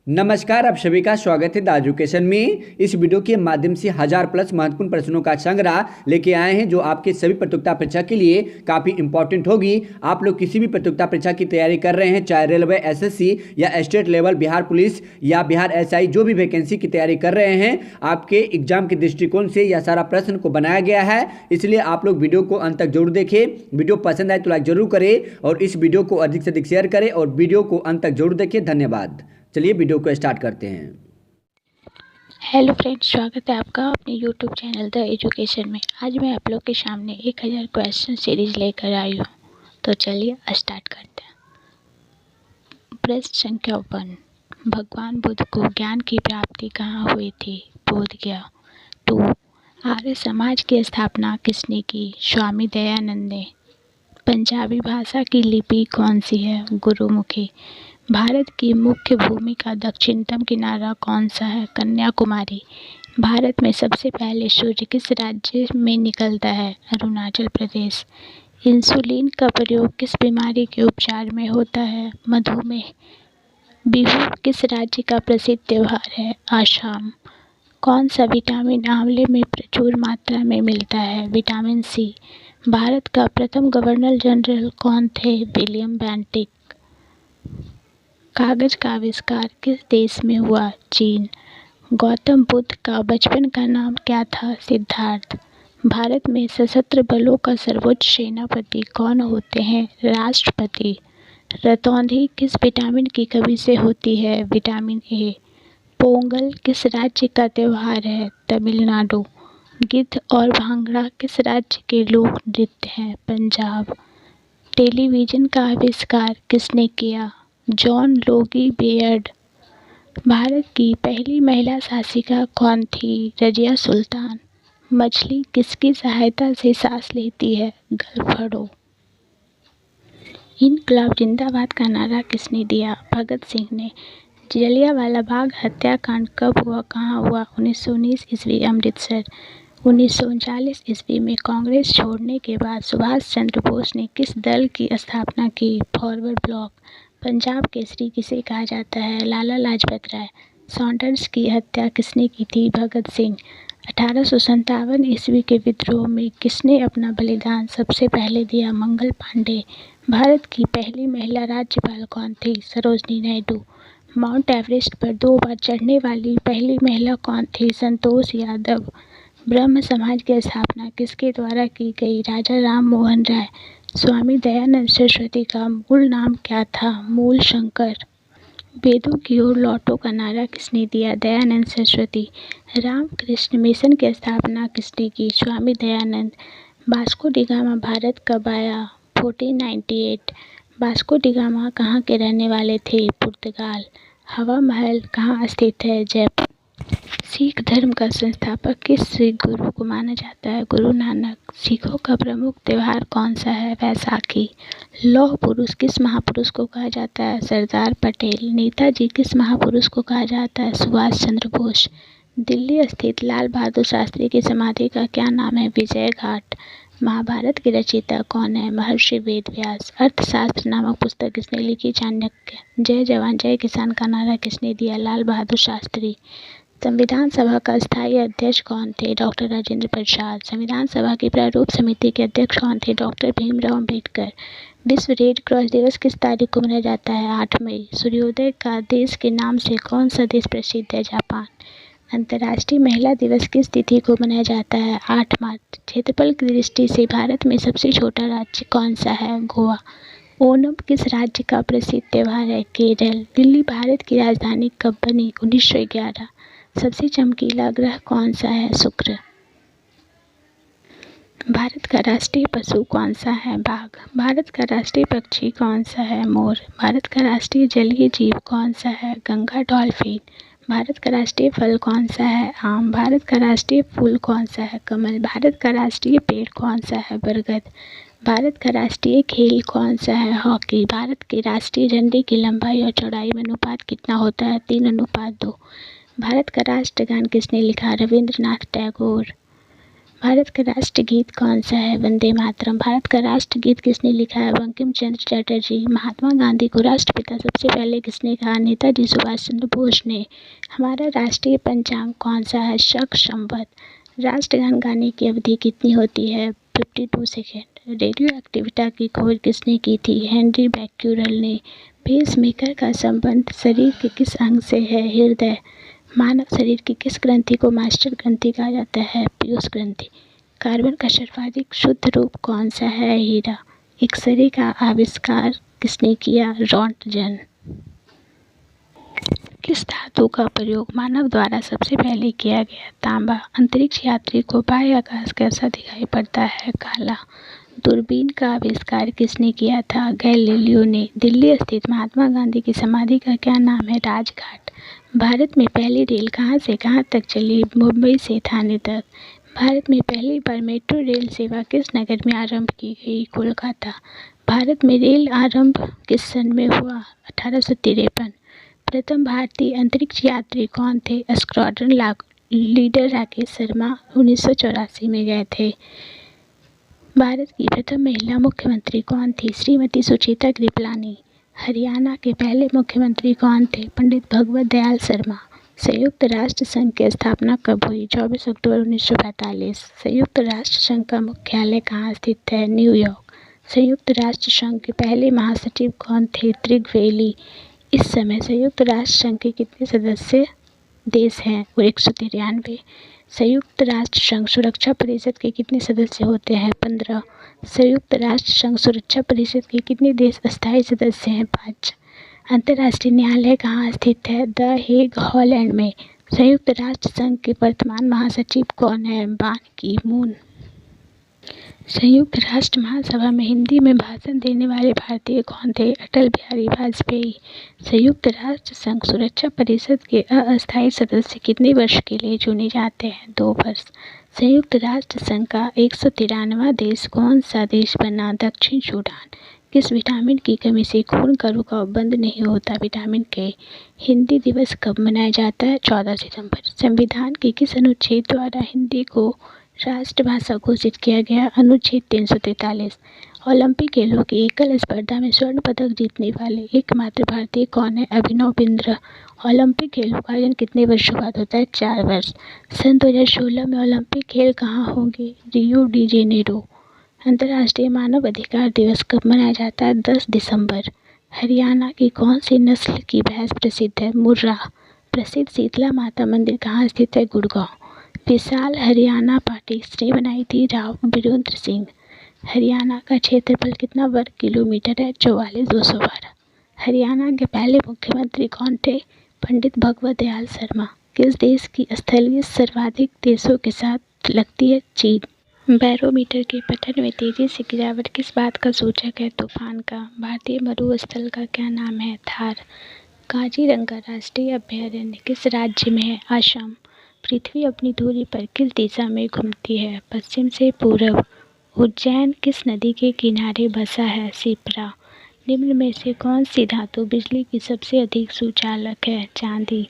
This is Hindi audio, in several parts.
नमस्कार, आप सभी का स्वागत है द एजुकेशन में। इस वीडियो के माध्यम से 1000+ महत्वपूर्ण प्रश्नों का संग्रह लेके आए हैं जो आपके सभी प्रतियोगिता परीक्षा के लिए काफ़ी इंपॉर्टेंट होगी। आप लोग किसी भी प्रतियोगिता परीक्षा की तैयारी कर रहे हैं, चाहे रेलवे, एसएससी या स्टेट लेवल बिहार पुलिस या बिहार एसआई, जो भी वैकेंसी की तैयारी कर रहे हैं, आपके एग्जाम के दृष्टिकोण से यह सारा प्रश्न को बनाया गया है। इसलिए आप लोग वीडियो को अंत तक जरूर देखें। वीडियो पसंद आए तो लाइक जरूर करें और इस वीडियो को अधिक से अधिक शेयर करें और वीडियो को अंत तक जरूर देखें। धन्यवाद। चलिए वीडियो को स्टार्ट करते हैं। हेलो फ्रेंड्स, स्वागत है आपका अपने यूट्यूब चैनल द एजुकेशन में। आज मैं आप लोग के सामने 1000 क्वेश्चन सीरीज लेकर आई हूँ। तो चलिए स्टार्ट करते हैं। प्रश्न संख्या 1, भगवान बुद्ध को ज्ञान की प्राप्ति कहाँ हुई थी? बोध गया। 2, आर्य समाज की स्थापना किसने की? स्वामी दयानंद ने। पंजाबी भाषा की लिपि कौन सी है? गुरुमुखी। भारत की मुख्य भूमि का दक्षिणतम किनारा कौन सा है? कन्याकुमारी। भारत में सबसे पहले सूर्य किस राज्य में निकलता है? अरुणाचल प्रदेश। इंसुलिन का प्रयोग किस बीमारी के उपचार में होता है? मधुमेह। बिहू किस राज्य का प्रसिद्ध त्योहार है? आसाम। कौन सा विटामिन आंवले में प्रचुर मात्रा में मिलता है? Vitamin C. भारत का प्रथम गवर्नर जनरल कौन थे? William Bentinck. कागज का आविष्कार किस देश में हुआ? चीन। गौतम बुद्ध का बचपन का नाम क्या था? सिद्धार्थ। भारत में सशस्त्र बलों का सर्वोच्च सेनापति कौन होते हैं? राष्ट्रपति। रतौंधी किस विटामिन की कमी से होती है? Vitamin A. पोंगल किस राज्य का त्योहार है? तमिलनाडु। गिद्ध और भांगड़ा किस राज्य के लोक नृत्य हैं? पंजाब। टेलीविज़न का आविष्कार किसने किया? John Logie Baird. भारत की पहली महिला शासिका कौन थी? रजिया सुल्तान। मछली किसकी सहायता से सांस लेती है? गलफड़ों। इनकलाब जिंदाबाद का नारा किसने दिया? भगत सिंह ने। जलियांवाला बाग हत्याकांड कब हुआ, कहाँ हुआ? 1919 ईस्वी, अमृतसर। 1939 ईस्वी में कांग्रेस छोड़ने के बाद सुभाष चंद्र बोस ने किस दल की स्थापना की? Forward block. पंजाब केसरी किसे कहा जाता है? लाला लाजपत राय। सॉन्डर्स की हत्या किसने की थी? भगत सिंह। 1857 ईस्वी के विद्रोह में किसने अपना बलिदान सबसे पहले दिया? मंगल पांडे। भारत की पहली महिला राज्यपाल कौन थी? सरोजनी नायडू। माउंट एवरेस्ट पर 2 बार चढ़ने वाली पहली महिला कौन थी? संतोष यादव। ब्रह्म समाज की स्थापना किसके द्वारा की गई? राजा राम मोहन राय। स्वामी दयानंद सरस्वती का मूल नाम क्या था? मूल शंकर। वेदों की ओर लौटो का नारा किसने दिया? दयानंद सरस्वती। रामकृष्ण मिशन की स्थापना किसने की? Swami Dayanand. Vasco da Gama Bharat कब आया? 1498। वास्को डी गामा कहाँ के रहने वाले थे? पुर्तगाल। हवा महल कहाँ स्थित है? जयपुर। सिख धर्म का संस्थापक किस सिख गुरु को माना जाता है? गुरु नानक। सिखों का प्रमुख त्योहार कौन सा है? वैसाखी। लौह पुरुष किस महापुरुष को कहा जाता है? सरदार पटेल। नेताजी किस महापुरुष को कहा जाता है? सुभाष चंद्र बोस। दिल्ली स्थित लाल बहादुर शास्त्री की समाधि का क्या नाम है? विजय घाट। महाभारत के रचयिता कौन है? महर्षि वेदव्यास। अर्थशास्त्र नामक पुस्तक किसने लिखी? चाणक्य। जय जवान जय किसान का नारा किसने दिया? लाल बहादुर शास्त्री। संविधान सभा का स्थायी अध्यक्ष कौन थे? डॉक्टर राजेंद्र प्रसाद। संविधान सभा की प्रारूप समिति के अध्यक्ष कौन थे? डॉक्टर भीमराव अम्बेडकर। विश्व रेड क्रॉस दिवस किस तारीख को मनाया जाता है? 8 मई। सूर्योदय का देश के नाम से कौन सा देश प्रसिद्ध है? जापान। अंतर्राष्ट्रीय महिला दिवस किस तिथि को मनाया जाता है? 8 मार्च। क्षेत्रफल की दृष्टि से भारत में सबसे छोटा राज्य कौन सा है? गोवा। ओणम किस राज्य का प्रसिद्ध त्योहार है? केरल। दिल्ली भारत की राजधानी कब बनी? 1911। सबसे चमकीला ग्रह कौन सा है? शुक्र। भारत का राष्ट्रीय पशु कौन सा है? बाघ। भारत का राष्ट्रीय पक्षी कौन सा है? मोर। भारत का राष्ट्रीय जलीय जीव कौन सा है? गंगा डॉल्फिन। भारत का राष्ट्रीय फल कौन सा है? आम। भारत का राष्ट्रीय फूल कौन सा है? कमल। भारत का राष्ट्रीय पेड़ कौन सा है? बरगद। भारत का राष्ट्रीय खेल कौन सा है? हॉकी। भारत के राष्ट्रीय झंडे की लंबाई और चौड़ाई में अनुपात कितना होता है? 3:2। भारत का राष्ट्रगान किसने लिखा? रविंद्रनाथ टैगोर। भारत का राष्ट्रगीत कौन सा है? वंदे मातरम। भारत का राष्ट्रगीत किसने लिखा है? बंकिम चंद्र चटर्जी। महात्मा गांधी को राष्ट्रपिता सबसे पहले किसने कहा? नेताजी सुभाष चंद्र बोस ने। हमारा राष्ट्रीय पंचांग कौन सा है? शक संवत। राष्ट्रगान गाने की अवधि कितनी होती है? 52 सेकेंड। रेडियो एक्टिविटी की खोज किसने की थी? हेनरी बैक्यूरेल ने। पेसमेकर का संबंध शरीर के किस अंग से है? हृदय। मानव शरीर की किस ग्रंथि को मास्टर ग्रंथि कहा जाता है? पीयूष ग्रंथि। कार्बन का सर्वाधिक शुद्ध रूप कौन सा है? हीरा। एक्सरे का आविष्कार किसने किया? रॉन्टगन। किस धातु का प्रयोग मानव द्वारा सबसे पहले किया गया? तांबा। अंतरिक्ष यात्री को बाह्य आकाश कैसा दिखाई पड़ता है? काला। दूरबीन का आविष्कार किसने किया था? गैलीलियो ने। दिल्ली स्थित महात्मा गांधी की समाधि का क्या नाम है? राजघाट। भारत में पहली रेल कहाँ से कहाँ तक चली? मुंबई से थाने तक। भारत में पहली बार मेट्रो रेल सेवा किस नगर में आरंभ की गई? कोलकाता। भारत में रेल आरंभ किस सन में हुआ? 1853। प्रथम भारतीय अंतरिक्ष यात्री कौन थे? स्क्वाड्रन लीडर राकेश शर्मा 1984 में गए थे। भारत की प्रथम महिला मुख्यमंत्री कौन थी? श्रीमती सुचेता कृपलानी। हरियाणा के पहले मुख्यमंत्री कौन थे? पंडित भगवत दयाल शर्मा। संयुक्त राष्ट्र संघ की स्थापना कब हुई? 24 अक्टूबर 1945। संयुक्त राष्ट्र संघ का मुख्यालय कहाँ स्थित है? न्यूयॉर्क। संयुक्त राष्ट्र संघ के पहले महासचिव कौन थे? त्रिगवेली। इस समय संयुक्त राष्ट्र संघ के कितने सदस्य देश हैं? और 193। संयुक्त राष्ट्र संघ सुरक्षा परिषद के कितने सदस्य होते हैं? 15। संयुक्त राष्ट्र संघ सुरक्षा परिषद के कितने देश अस्थायी सदस्य हैं? 5। अंतर्राष्ट्रीय न्यायालय कहाँ स्थित है? द हेग, हॉलैंड में। संयुक्त राष्ट्र संघ के वर्तमान महासचिव कौन है? बान की मून। संयुक्त राष्ट्र महासभा में हिंदी में भाषण देने वाले भारतीय कौन थे? अटल बिहारी वाजपेयी। संयुक्त राष्ट्र संघ सुरक्षा परिषद के अस्थायी सदस्य कितने वर्ष के लिए चुने जाते हैं? 2 वर्ष। संयुक्त राष्ट्र संघ का 193वां देश कौन सा देश बना? दक्षिण सूडान। किस विटामिन की कमी से खून का रुकाव बंद नहीं होता? विटामिन के। हिंदी दिवस कब मनाया जाता है? 14 सितंबर। संविधान के किस अनुच्छेद द्वारा हिंदी को राष्ट्रभाषा घोषित किया गया? अनुच्छेद 343। ओलंपिक खेलों की एकल स्पर्धा में स्वर्ण पदक जीतने वाले एकमात्र भारतीय कौन है? अभिनव बिंद्रा। ओलंपिक खेलों का आयोजन कितने वर्षों बाद होता है? 4 वर्ष। सन 2016 में ओलंपिक खेल कहाँ होंगे? Rio de Janeiro. अंतर्राष्ट्रीय मानव अधिकार दिवस कब मनाया जाता है? 10 दिसंबर। हरियाणा की कौन सी नस्ल की भैंस प्रसिद्ध है? मुर्रा। प्रसिद्ध शीतला माता मंदिर कहाँ स्थित है? गुड़गांव। विशाल हरियाणा पार्टी किसने बनाई थी? राव वीरेंद्र सिंह। हरियाणा का क्षेत्रफल कितना वर्ग किलोमीटर है? 44,212। हरियाणा के पहले मुख्यमंत्री कौन थे? पंडित भगवत दयाल शर्मा। किस देश की स्थलीय सर्वाधिक देशों के साथ लगती है? चीन। बैरोमीटर के पठन में तेजी से गिरावट किस बात का सूचक है? तूफान का। भारतीय मरुस्थल का क्या नाम है? थार। काजीरंगा राष्ट्रीय अभयारण्य किस राज्य में है? असम। पृथ्वी अपनी धुरी पर किस दिशा में घूमती है? पश्चिम से पूर्व। उज्जैन किस नदी के किनारे बसा है? शिप्रा। निम्न में से कौन सी धातु बिजली की सबसे अधिक सुचालक है? चांदी।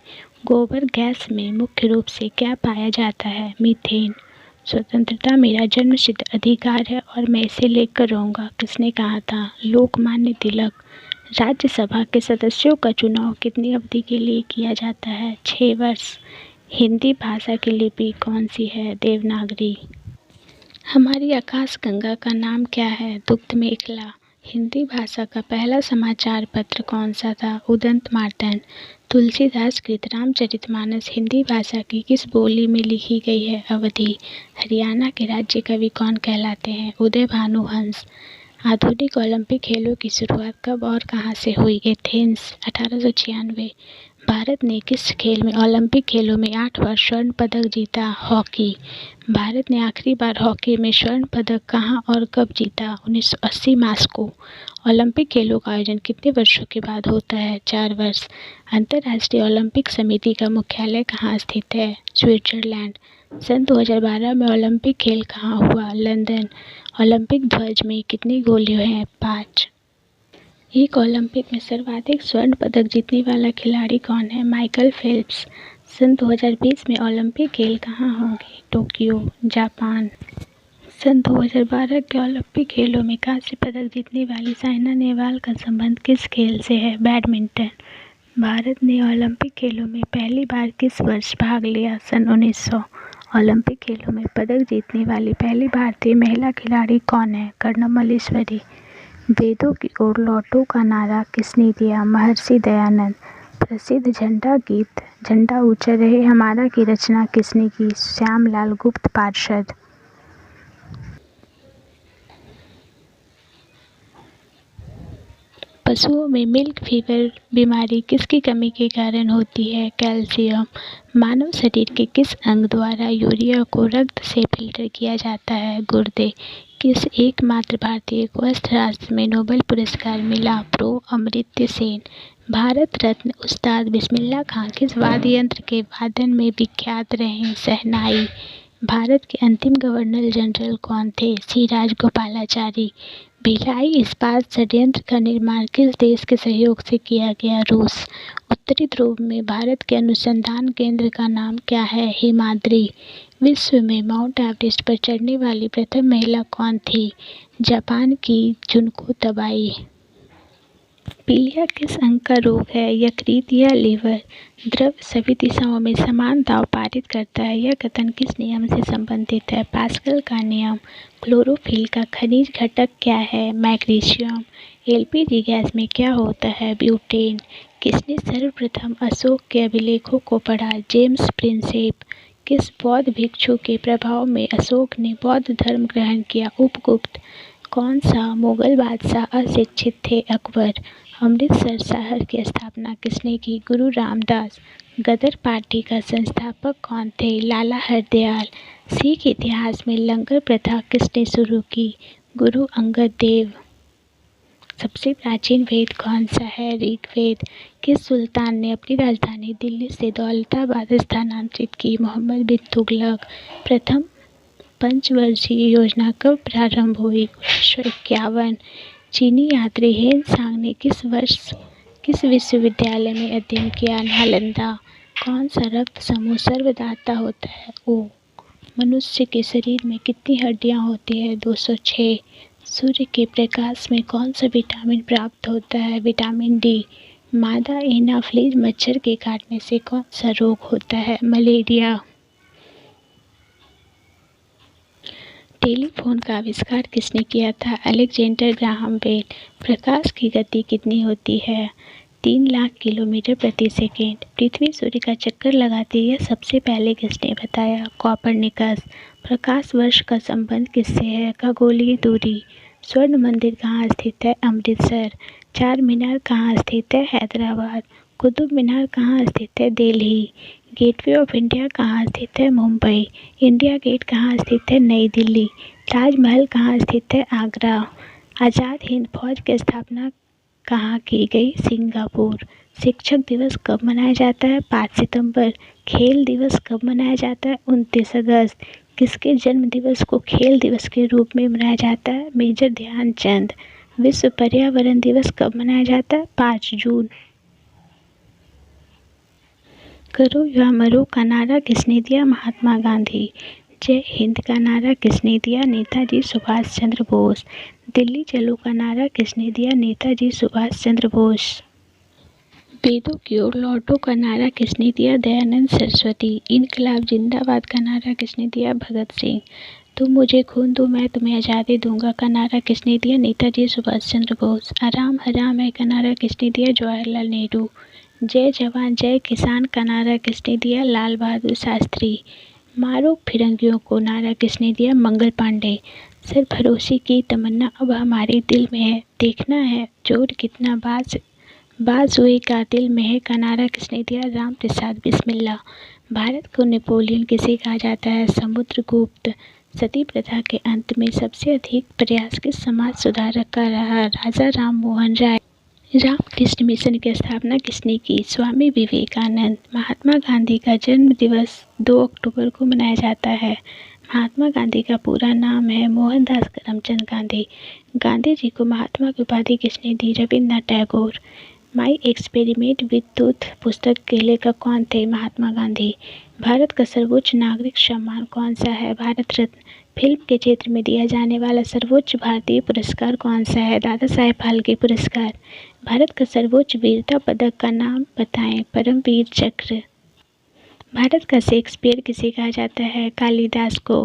गोबर गैस में मुख्य रूप से क्या पाया जाता है? मीथेन। स्वतंत्रता मेरा जन्मसिद्ध अधिकार है और मैं इसे लेकर रहूँगा किसने कहा था? लोकमान्य तिलक। राज्यसभा के सदस्यों का चुनाव कितनी अवधि के लिए किया जाता है? 6 वर्ष। हिंदी भाषा की लिपि कौन सी है? देवनागरी। हमारी आकाशगंगा का नाम क्या है? दुग्ध मेखला। हिंदी भाषा का पहला समाचार पत्र कौन सा था? उदंत मार्तंड। तुलसीदास कृत रामचरितमानस हिंदी भाषा की किस बोली में लिखी गई है? अवधी। हरियाणा के राज्य कवि कौन कहलाते हैं? उदय भानु हंस। आधुनिक ओलंपिक खेलों की शुरुआत कब और कहाँ से हुई? एथेंस 1896। भारत ने किस खेल में ओलंपिक खेलों में 8 बार स्वर्ण पदक जीता? हॉकी। भारत ने आखिरी बार हॉकी में स्वर्ण पदक कहाँ और कब जीता? 1980 मास्को। ओलंपिक खेलों का आयोजन कितने वर्षों के बाद होता है? 4 वर्ष। अंतर्राष्ट्रीय ओलंपिक समिति का मुख्यालय कहाँ स्थित है? स्विट्जरलैंड। सन 2012 में ओलंपिक खेल कहाँ हुआ? लंदन। ओलंपिक ध्वज में कितनी गोलियां हैं? 5। एक ओलंपिक में सर्वाधिक स्वर्ण पदक जीतने वाला खिलाड़ी कौन है? Michael Phelps. सन 2020 में ओलंपिक खेल कहाँ होंगे? Tokyo, Japan. सन 2012 के ओलंपिक खेलों में कांस्य पदक जीतने वाली साइना नेहवाल का संबंध किस खेल से है? बैडमिंटन। भारत ने ओलंपिक खेलों में पहली बार किस वर्ष भाग लिया? सन 1900। ओलंपिक खेलों में पदक जीतने वाली पहली भारतीय महिला खिलाड़ी कौन है? कर्णम मल्लेश्वरी। वेदों की ओर लौटो का नारा किसने दिया? महर्षि दयानंद। प्रसिद्ध झंडा गीत झंडा ऊंचा रहे हमारा की रचना किसने की? श्यामलाल गुप्त पार्षद। पशुओं में मिल्क फीवर बीमारी किसकी कमी के कारण होती है? कैल्शियम। मानव शरीर के किस अंग द्वारा यूरिया को रक्त से फिल्टर किया जाता है? गुर्दे। किस एकमात्र भारतीय को अर्थशास्त्र में नोबेल पुरस्कार मिला? प्रो अमर्त्य सेन। भारत रत्न उस्ताद बिस्मिल्लाह खां किस वाद्य यंत्र के वादन में विख्यात रहे? शहनाई। भारत के अंतिम गवर्नर जनरल कौन थे? सी राजगोपालाचारी। भिलाई इस्पात संयंत्र का निर्माण किस देश के सहयोग से किया गया? रूस। उत्तरी ध्रुव में भारत के अनुसंधान केंद्र का नाम क्या है? हिमाद्री। विश्व में माउंट एवरेस्ट पर चढ़ने वाली प्रथम महिला कौन थी? जापान की जुनको तबाई। पीलिया किस अंग का रोग है? यकृत या लीवर। द्रव सभी दिशाओं में समान दाव पारित करता है, यह कथन किस नियम से संबंधित है? पास्कल का नियम। क्लोरोफिल का खनिज घटक क्या है? मैग्नीशियम। एलपीजी गैस में क्या होता है? ब्यूटेन। किसने सर्वप्रथम अशोक के अभिलेखों को पढ़ा? James Prinsep. किस बौद्ध भिक्षु के प्रभाव में अशोक ने बौद्ध धर्म ग्रहण किया? उपगुप्त। कौन सा मुगल बादशाह अशिक्षित थे? अकबर। अमृतसर शहर की स्थापना किसने की? गुरु रामदास। गदर पार्टी का संस्थापक कौन थे? लाला हरदयाल। सिख इतिहास में लंगर प्रथा किसने शुरू की? गुरु अंगद देव। सबसे प्राचीन वेद कौन सा है? ऋग्वेद। किस सुल्तान ने अपनी राजधानी दिल्ली से दौलताबाद स्थानांतरित की? मोहम्मद बिन तुगलक। प्रथम पंचवर्षीय योजना कब प्रारंभ हुई? 1951। चीनी यात्री हेन सांग ने किस विश्वविद्यालय में अध्ययन किया? नालंदा। कौन सा रक्त समूह सर्वदाता होता है? ओ। मनुष्य के शरीर में कितनी हड्डियां होती है? 206। सूर्य के प्रकाश में कौन सा विटामिन प्राप्त होता है? Vitamin D. मादा एनाफ्लीज मच्छर के काटने से कौन सा रोग होता है? मलेरिया। टेलीफोन का आविष्कार किसने किया था? Alexander Graham bell. प्रकाश की गति कितनी होती है? 3 लाख किलोमीटर प्रति सेकेंड। पृथ्वी सूर्य का चक्कर लगाती है, यह सबसे पहले किसने बताया? कॉपरनिकस। प्रकाश वर्ष का संबंध किससे है? खगोलीय दूरी। स्वर्ण मंदिर कहाँ स्थित है? अमृतसर। चार मीनार कहाँ स्थित है? हैदराबाद। कुतुब मीनार कहाँ स्थित है? दिल्ली। गेटवे ऑफ इंडिया कहाँ स्थित है? मुंबई। इंडिया गेट कहाँ स्थित है? नई दिल्ली। ताजमहल कहाँ स्थित है? आगरा। आज़ाद हिंद फौज की स्थापना कहाँ की गई? सिंगापुर। शिक्षक दिवस कब मनाया जाता है? 5 सितंबर। खेल दिवस कब मनाया जाता है? 29 अगस्त। किसके जन्म दिवस को खेल दिवस के रूप में मनाया जाता है? मेजर ध्यानचंद। विश्व पर्यावरण दिवस कब मनाया जाता है? 5 जून। करो या मरो का नारा किसने दिया? महात्मा गांधी। जय हिंद का नारा किसने दिया? नेताजी सुभाष चंद्र बोस। दिल्ली चलो का नारा किसने दिया? नेताजी सुभाष चंद्र बोस। वेदों की ओर लौटो का नारा किसने दिया? दयानंद सरस्वती। इनकलाब जिंदाबाद का नारा किसने दिया? भगत सिंह। तुम मुझे खून दो मैं तुम्हें आज़ादी दूंगा का नारा किसने दिया? नेताजी सुभाष चंद्र बोस। आराम हराम है का नारा किसने दिया? जवाहरलाल नेहरू। जय जवान जय किसान का नारा किसने दिया? लाल बहादुर शास्त्री। मारो फिरंगियों को नारा किसने दिया? मंगल पांडे। सरफरोशी की तमन्ना अब हमारे दिल में है, देखना है जोर कितना बाज हुए का दिल में है का नारा किसने दिया? राम प्रसाद बिस्मिल्ला। भारत को नेपोलियन किसे कहा जाता है? समुद्रगुप्त। सती प्रथा के अंत में सबसे अधिक प्रयास किस समाज सुधारक का रहा? राजा राम मोहन राय। रामकृष्ण मिशन की स्थापना किसने की? स्वामी विवेकानंद। महात्मा गांधी का जन्म दिवस 2 अक्टूबर को मनाया जाता है। महात्मा गांधी का पूरा नाम है मोहनदास करमचंद गांधी। गांधी जी को महात्मा की उपाधि किसने दी? Rabindranath Tagore. My experiment with टूथ पुस्तक के लेखक कौन थे? महात्मा गांधी। भारत का सर्वोच्च नागरिक सम्मान कौन सा है? भारत रत्न। फिल्म के क्षेत्र में दिया जाने वाला सर्वोच्च भारतीय पुरस्कार कौन सा है? दादा साहेब फाल्के पुरस्कार। भारत का सर्वोच्च वीरता पदक का नाम बताएं? परमवीर चक्र। भारत का शेक्सपियर किसे कहा जाता है? कालिदास को।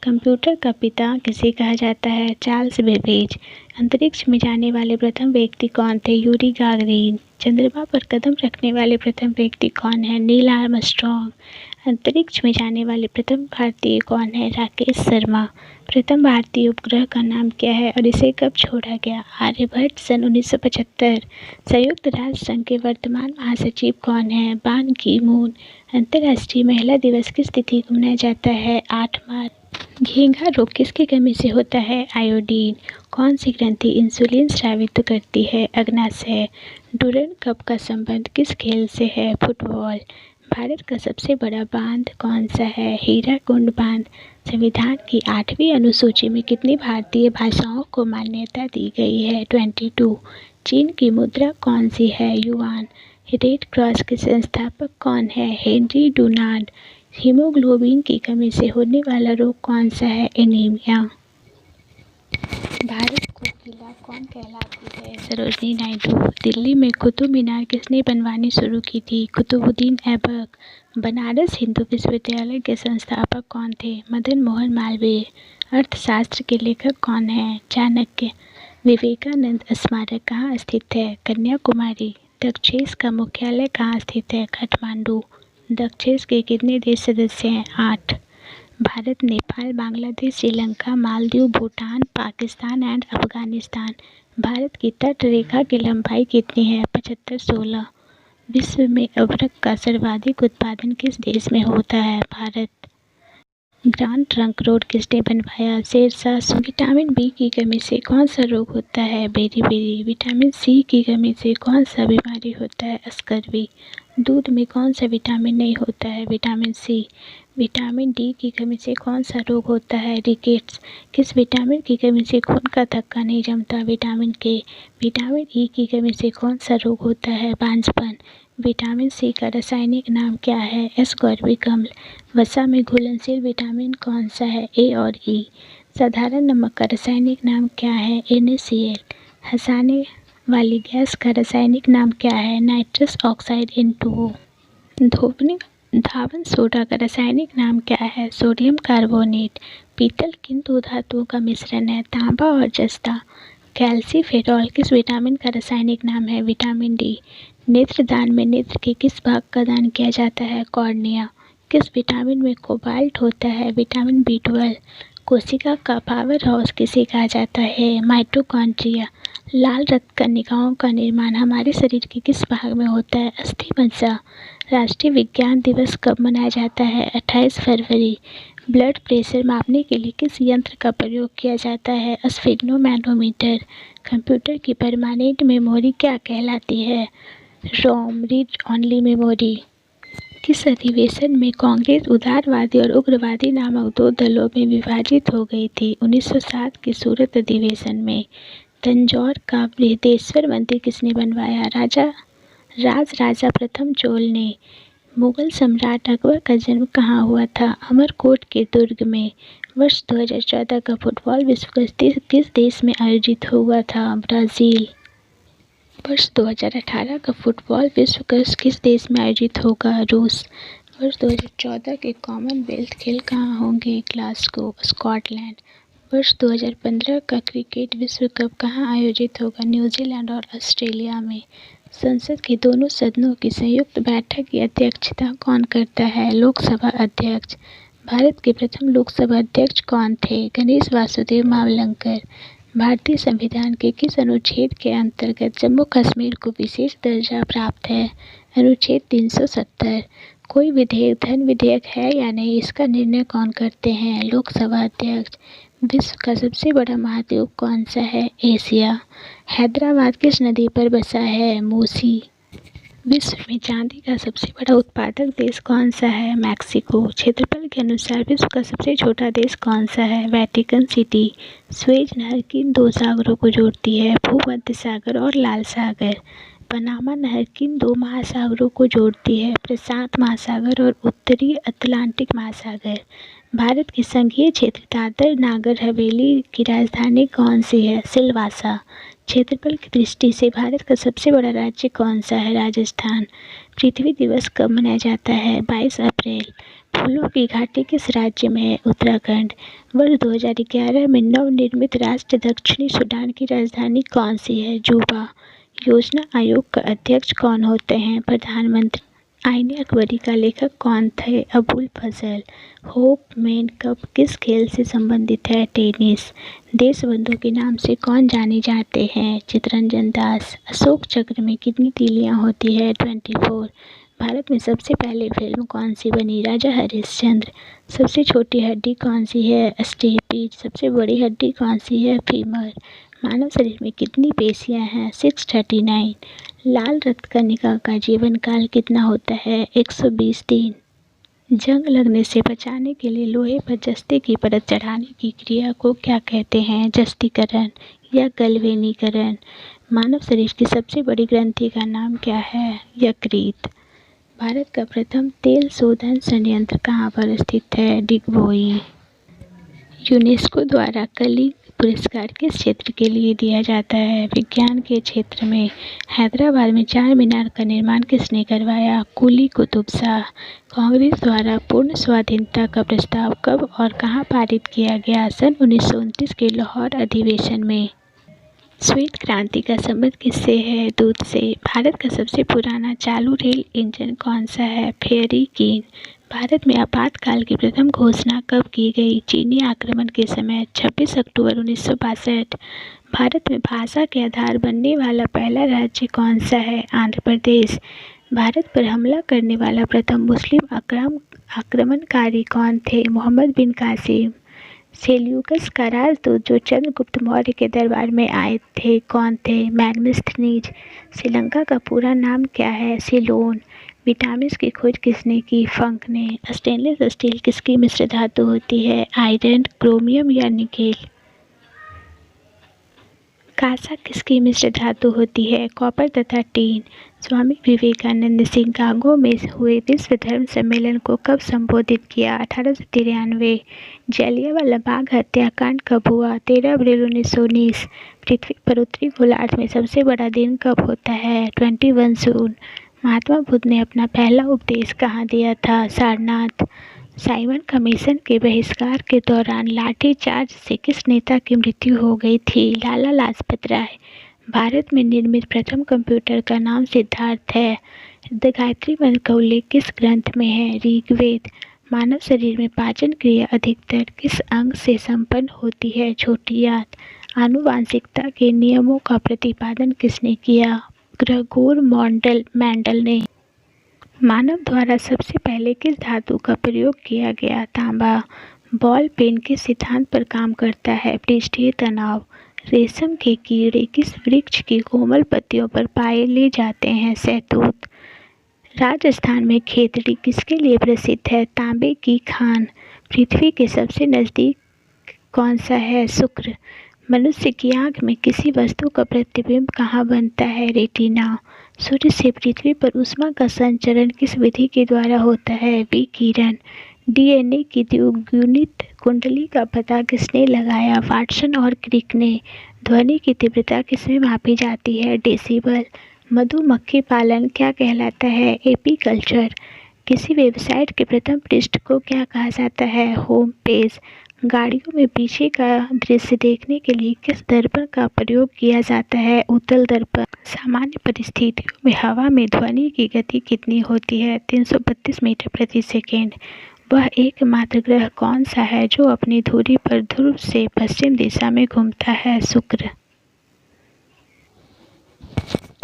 कंप्यूटर का पिता किसे कहा जाता है? Charles Babbage. अंतरिक्ष में जाने वाले प्रथम व्यक्ति कौन थे? Yuri Gagarin. चंद्रमा पर कदम रखने वाले प्रथम व्यक्ति कौन है? Neil Armstrong. अंतरिक्ष में जाने वाले प्रथम भारतीय कौन है? राकेश शर्मा। प्रथम भारतीय उपग्रह का नाम क्या है और इसे कब छोड़ा गया? आर्यभट्ट सन 1975। संयुक्त राष्ट्र संघ के वर्तमान महासचिव कौन है? बान की मून। अंतर्राष्ट्रीय महिला दिवस किस तिथि को मनाया जाता है? 8 मार्च। घेंघा रोग किसकी कमी से होता है? आयोडीन। कौन सी ग्रंथि इंसुलिन स्रावित करती है? अग्नाशय। डुरन कप का संबंध किस खेल से है? फुटबॉल। भारत का सबसे बड़ा बांध कौन सा है? हीराकुंड बांध। संविधान की 8वीं अनुसूची में कितनी भारतीय भाषाओं को मान्यता दी गई है? 22। चीन की मुद्रा कौन सी है? युआन। रेड क्रॉस के संस्थापक कौन है? Henry Dunant. हीमोग्लोबिन की कमी से होने वाला रोग कौन सा है? एनीमिया। भारत को किला कौन कहलाती है? सरोजनी नायडू। दिल्ली में कुतुब मीनार किसने बनवानी शुरू की थी? कुतुबुद्दीन ऐबक। बनारस हिंदू विश्वविद्यालय के संस्थापक कौन थे? मदन मोहन मालवीय। अर्थशास्त्र के लेखक कौन हैं? चाणक्य। विवेकानंद स्मारक कहाँ स्थित है? कन्याकुमारी। दक्षेस का मुख्यालय कहाँ स्थित है? काठमांडू। दक्षेस के कितने देश सदस्य हैं? 8। भारत, नेपाल, बांग्लादेश, श्रीलंका, मालदीव, भूटान, पाकिस्तान एंड अफगानिस्तान। भारत की तट रेखा की लंबाई कितनी है? 75-16। विश्व में अभ्रक का सर्वाधिक उत्पादन किस देश में होता है? भारत। ग्रांड ट्रंक रोड किसने बनवाया? शेरशाह सूरी। विटामिन बी की कमी से कौन सा रोग होता है? बेरी। विटामिन सी की कमी से कौन सा बीमारी होता है? स्कर्वी। दूध में कौन सा विटामिन नहीं होता है? Vitamin C. विटामिन डी की कमी से कौन सा रोग होता है? रिकेट्स। किस विटामिन की कमी से खून का थक्का नहीं जमता? विटामिन के। विटामिन ई की कमी से कौन सा रोग होता है? बांझपन। विटामिन सी का रासायनिक नाम क्या है? एस्कॉर्बिक अम्ल। वसा में घुलनशील विटामिन कौन सा है? ए और ई। साधारण नमक का रासायनिक नाम क्या है? NaCl। हंसाने वाली गैस का रासायनिक नाम क्या है? Nitrous oxide N2O। धावन सोडा का रासायनिक नाम क्या है? Sodium carbonate. पीतल किन दो धातुओं का मिश्रण है? तांबा और जस्ता। कैल्सीफेरॉल किस विटामिन का रासायनिक नाम है? Vitamin D. नेत्रदान में नेत्र के किस भाग का दान किया जाता है? कॉर्निया। किस विटामिन में कोबाल्ट होता है? Vitamin B12। कोशिका का पावर हाउस किसे कहा जाता है? माइटोकॉन्ड्रिया। लाल रक्त कणिकाओं का निर्माण हमारे शरीर के किस भाग में होता है? अस्थि मज्जा। राष्ट्रीय विज्ञान दिवस कब मनाया जाता है? 28 फरवरी। ब्लड प्रेशर मापने के लिए किस यंत्र का प्रयोग किया जाता है? स्फिग्नोमैनोमीटर। कंप्यूटर की परमानेंट मेमोरी क्या कहलाती है? रोम रीड ओनली मेमोरी। किस अधिवेशन में कांग्रेस उदारवादी और उग्रवादी नामक 2 दलों में विभाजित हो गई थी? 1907 के सूरत अधिवेशन में। तंजौर का बृहदेश्वर मंदिर किसने बनवाया? राजा प्रथम चोल ने। मुगल सम्राट अकबर का जन्म कहाँ हुआ था? अमरकोट के दुर्ग में। वर्ष 2014 का फुटबॉल विश्व कप किस देश में आयोजित हुआ था? ब्राज़ील। वर्ष 2018 का फुटबॉल विश्व कप किस देश में आयोजित होगा? रूस। वर्ष 2014 के कॉमनवेल्थ खेल कहाँ होंगे? Glasgow, Scotland. वर्ष 2015 का क्रिकेट विश्व कप कहाँ आयोजित होगा? न्यूजीलैंड और ऑस्ट्रेलिया में। संसद के दोनों सदनों की संयुक्त बैठक की अध्यक्षता कौन करता है? लोकसभा अध्यक्ष। भारत के प्रथम लोकसभा अध्यक्ष कौन थे? गणेश वासुदेव मावलंकर। भारतीय संविधान के किस अनुच्छेद के अंतर्गत जम्मू कश्मीर को विशेष दर्जा प्राप्त है? अनुच्छेद 370। कोई विधेयक धन विधेयक है या नहीं, इसका निर्णय कौन करते हैं? लोकसभा अध्यक्ष। विश्व का सबसे बड़ा महाद्वीप कौन सा है? एशिया। हैदराबाद किस नदी पर बसा है? मूसी। विश्व में चांदी का सबसे बड़ा उत्पादक देश कौन सा है? मैक्सिको। क्षेत्रफल के अनुसार विश्व का सबसे छोटा देश कौन सा है? Vatican city. स्वेज नहर किन 2 सागरों को जोड़ती है? भूमध्य सागर और लाल सागर। पनामा नहर किन दो महासागरों को जोड़ती है? प्रशांत महासागर और उत्तरी अटलांटिक महासागर। भारत के संघीय क्षेत्र दादर नागर हवेली की राजधानी कौन सी है? सिलवासा। क्षेत्रफल की दृष्टि से भारत का सबसे बड़ा राज्य कौन सा है? राजस्थान। पृथ्वी दिवस कब मनाया जाता है? 22 अप्रैल। फूलों की घाटी किस राज्य में है? उत्तराखंड। वर्ष 2011 में नवनिर्मित राष्ट्र दक्षिणी सूडान की राजधानी कौन सी है? जूबा। योजना आयोग का अध्यक्ष कौन होते हैं? प्रधानमंत्री। आईने अकबरी का लेखक कौन थे? अबुल फजल। होप मैन कप किस खेल से संबंधित है? टेनिस। देशबंधु के नाम से कौन जाने जाते हैं? चित्तरंजन दास। अशोक चक्र में कितनी तीलियां होती है? 24। भारत में सबसे पहले फिल्म कौन सी बनी? राजा हरिश्चंद्र। सबसे छोटी हड्डी कौन सी है? स्टेपीज। सबसे बड़ी हड्डी कौन सी है? फीमर। मानव शरीर में कितनी पेशियां हैं? 639। लाल रक्त कणिका का जीवन काल कितना होता है? 120 दिन। जंग लगने से बचाने के लिए लोहे पर जस्ते की परत चढ़ाने की क्रिया को क्या कहते हैं? जस्तीकरण या गलवेनीकरण। मानव शरीर की सबसे बड़ी ग्रंथि का नाम क्या है? यकृत। भारत का प्रथम तेल शोधन संयंत्र कहाँ पर स्थित है? डिगबोई। यूनेस्को द्वारा कलिंग पुरस्कार किस क्षेत्र के लिए दिया जाता है? विज्ञान के क्षेत्र में। हैदराबाद में चार मीनार का निर्माण किसने करवाया? कुली कुतुब शाह। कांग्रेस द्वारा पूर्ण स्वाधीनता का प्रस्ताव कब और कहां पारित किया गया? सन 1929 के लाहौर अधिवेशन में। श्वेत क्रांति का संबंध किससे है? दूध से। भारत का सबसे पुराना चालू रेल इंजन कौन सा है? फेयरी कीन। भारत में आपातकाल की प्रथम घोषणा कब की गई? चीनी आक्रमण के समय 26 अक्टूबर 1962। भारत में भाषा के आधार बनने वाला पहला राज्य कौन सा है? आंध्र प्रदेश। भारत पर हमला करने वाला प्रथम मुस्लिम आक्रमणकारी कौन थे? मोहम्मद बिन कासिम। सेल्यूकस का राजदूत जो चंद्रगुप्त मौर्य के दरबार में आए थे कौन थे? मैग्नेस्थनीज। श्रीलंका का पूरा नाम क्या है? सिलोन। विटामिन की खोज किसने की? फंक ने। स्टेनलेस स्टील किसकी मिश्र धातु होती है? आयरन, क्रोमियम या निकेल। कांसा किसकी मिश्र धातु होती है? कॉपर तथा टीन। स्वामी विवेकानंद ने शिकागो में हुए विश्व धर्म सम्मेलन को कब संबोधित किया? 1893। जलियांवाला बाग हत्याकांड कब हुआ? 13 अप्रैल 1919। पृथ्वी पर उत्तरी गोलार्ध में सबसे बड़ा दिन कब होता है? 21 जून। महात्मा बुद्ध ने अपना पहला उपदेश कहाँ दिया था? सारनाथ। साइमन कमीशन के बहिष्कार के दौरान लाठीचार्ज से किस नेता की मृत्यु हो गई थी? लाला लाजपत राय। भारत में निर्मित प्रथम कंप्यूटर का नाम सिद्धार्थ है। द गायत्री मंत्र का उल्लेख किस ग्रंथ में है? ऋग्वेद। मानव शरीर में पाचन क्रिया अधिकतर किस अंग से संपन्न होती है? छोटी आंत। आनुवांशिकता के नियमों का प्रतिपादन किसने किया? ग्रेगोर मेंडल ने। मानव द्वारा सबसे पहले किस धातु का प्रयोग किया गया? तांबा। बॉल पेन किस सिद्धांत पर काम करता है? पृष्ठीय तनाव। रेशम के कीड़े किस वृक्ष की कोमल पत्तियों पर पाए जाते हैं? शहतूत। राजस्थान में खेतड़ी किसके लिए प्रसिद्ध है? तांबे की खान। पृथ्वी के सबसे नज़दीक कौन सा है? शुक्र। मनुष्य की आँख में किसी वस्तु का प्रतिबिंब कहाँ बनता है? रेटिना। सूर्य से पृथ्वी पर ऊष्मा का संचरण किस विधि के द्वारा होता है? विकिरण। डीएनए की द्विगुणित कुंडली का पता किसने लगाया? वाटसन और क्रिक ने। ध्वनि की तीव्रता किसमें मापी जाती है? डेसिबल। मधुमक्खी पालन क्या कहलाता है? एपीकल्चर। किसी वेबसाइट के प्रथम पृष्ठ को क्या कहा जाता है? Home page. गाड़ियों में पीछे का दृश्य देखने के लिए किस दर्पण का प्रयोग किया जाता है? उत्तल दर्पण। सामान्य परिस्थितियों में हवा में ध्वनि की गति कितनी होती है? 332 मीटर प्रति सेकेंड। वह एकमात्र ग्रह कौन सा है जो अपनी धुरी पर ध्रुव से पश्चिम दिशा में घूमता है? शुक्र।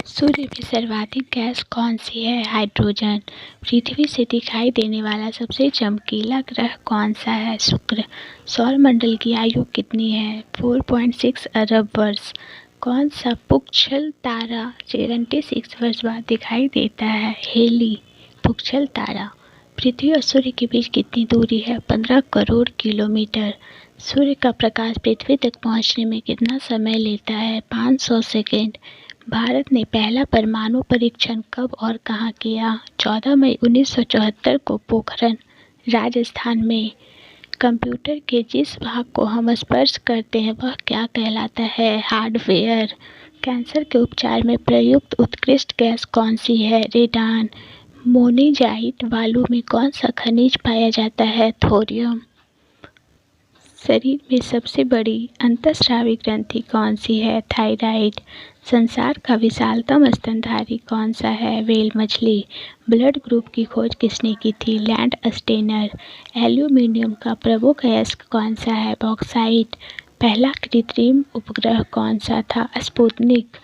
सूर्य में सर्वाधिक गैस कौन सी है? हाइड्रोजन। पृथ्वी से दिखाई देने वाला सबसे चमकीला ग्रह कौन सा है? शुक्र। सौरमंडल की आयु कितनी है? 4.6 अरब वर्ष। कौन सा पुच्छल तारा 76 वर्ष बाद दिखाई देता है? हेली। पुच्छल तारा। पृथ्वी और सूर्य के बीच कितनी दूरी है? 15 करोड़ किलोमीटर। सूर्य का प्रकाश पृथ्वी तक पहुंचने में कितना समय लेता है? 500 सेकेंड। भारत ने पहला परमाणु परीक्षण कब और कहाँ किया? 14 मई 1974 को पोखरण, राजस्थान में। कंप्यूटर के जिस भाग को हम स्पर्श करते हैं वह क्या कहलाता है? हार्डवेयर। कैंसर के उपचार में प्रयुक्त उत्कृष्ट गैस कौन सी है? रेडान। मोनेजाइट बालू में कौन सा खनिज पाया जाता है? थोरियम। शरीर में सबसे बड़ी अंतःस्रावी ग्रंथि कौन सी है? थायराइड। संसार का विशालतम स्तनधारी कौन सा है? व्हेल मछली। ब्लड ग्रुप की खोज किसने की थी? Land Steiner. एल्यूमीनियम का प्रमुख अयस्क कौन सा है? बॉक्साइट। पहला कृत्रिम उपग्रह कौन सा था? स्पुतनिक।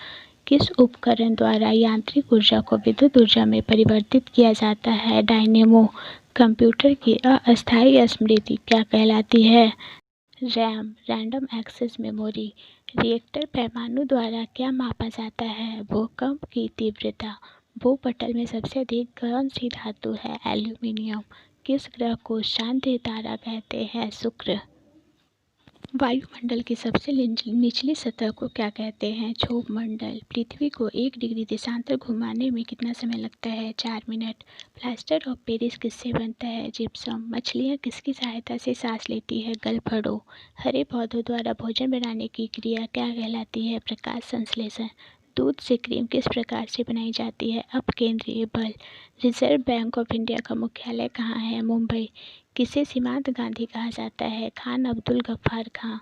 किस उपकरण द्वारा यांत्रिक ऊर्जा को विद्युत ऊर्जा में परिवर्तित किया जाता है? डायनेमो। कंप्यूटर की अस्थायी स्मृति क्या कहलाती है? RAM, random access memory. Reactor पैमानों द्वारा क्या मापा जाता है? भूकंप की तीव्रता। भूपटल में सबसे अधिक कौन सी धातु है? एल्यूमीनियम। किस ग्रह को शांति तारा कहते हैं? शुक्र। वायुमंडल की सबसे निचली सतह को क्या कहते हैं? क्षोभ मंडल। पृथ्वी को 1 डिग्री देशांतर घुमाने में कितना समय लगता है? 4 मिनट। प्लास्टर ऑफ पेरिस किससे बनता है? जिप्सम। मछलियाँ किसकी सहायता से सांस लेती है? गलफड़ों। हरे पौधों द्वारा भोजन बनाने की क्रिया क्या कहलाती है? प्रकाश संश्लेषण। दूध से क्रीम किस प्रकार से बनाई जाती है? अपकेंद्रीय बल। रिजर्व बैंक ऑफ इंडिया का मुख्यालय कहाँ है? मुंबई। किसे सीमांत गांधी कहा जाता है? खान अब्दुल गफ्फार खां।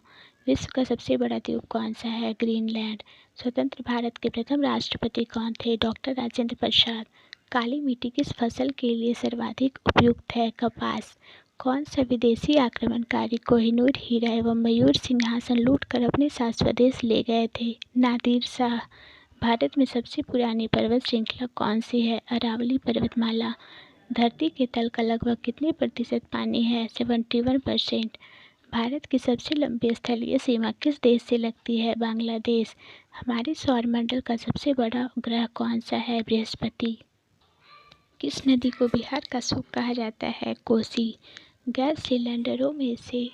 विश्व का सबसे बड़ा द्वीप कौन सा है? ग्रीनलैंड। स्वतंत्र भारत के प्रथम राष्ट्रपति कौन थे? डॉक्टर राजेंद्र प्रसाद। काली मिट्टी किस फसल के लिए सर्वाधिक उपयुक्त है? कपास। कौन सा विदेशी आक्रमणकारी कोहिनूर हीरा एवं मयूर सिंहासन लूटकर अपने साथ स्वदेश ले गए थे? नादिर शाह। भारत में सबसे पुरानी पर्वत श्रृंखला कौन सी है? अरावली पर्वतमाला। धरती के तल का लगभग कितने प्रतिशत पानी है? 71%। भारत की सबसे लंबी स्थलीय सीमा किस देश से लगती है? बांग्लादेश। हमारे सौरमंडल का सबसे बड़ा ग्रह कौन सा है? बृहस्पति। किस नदी को बिहार का सूप कहा जाता है? कोसी। गैस सिलेंडरों में से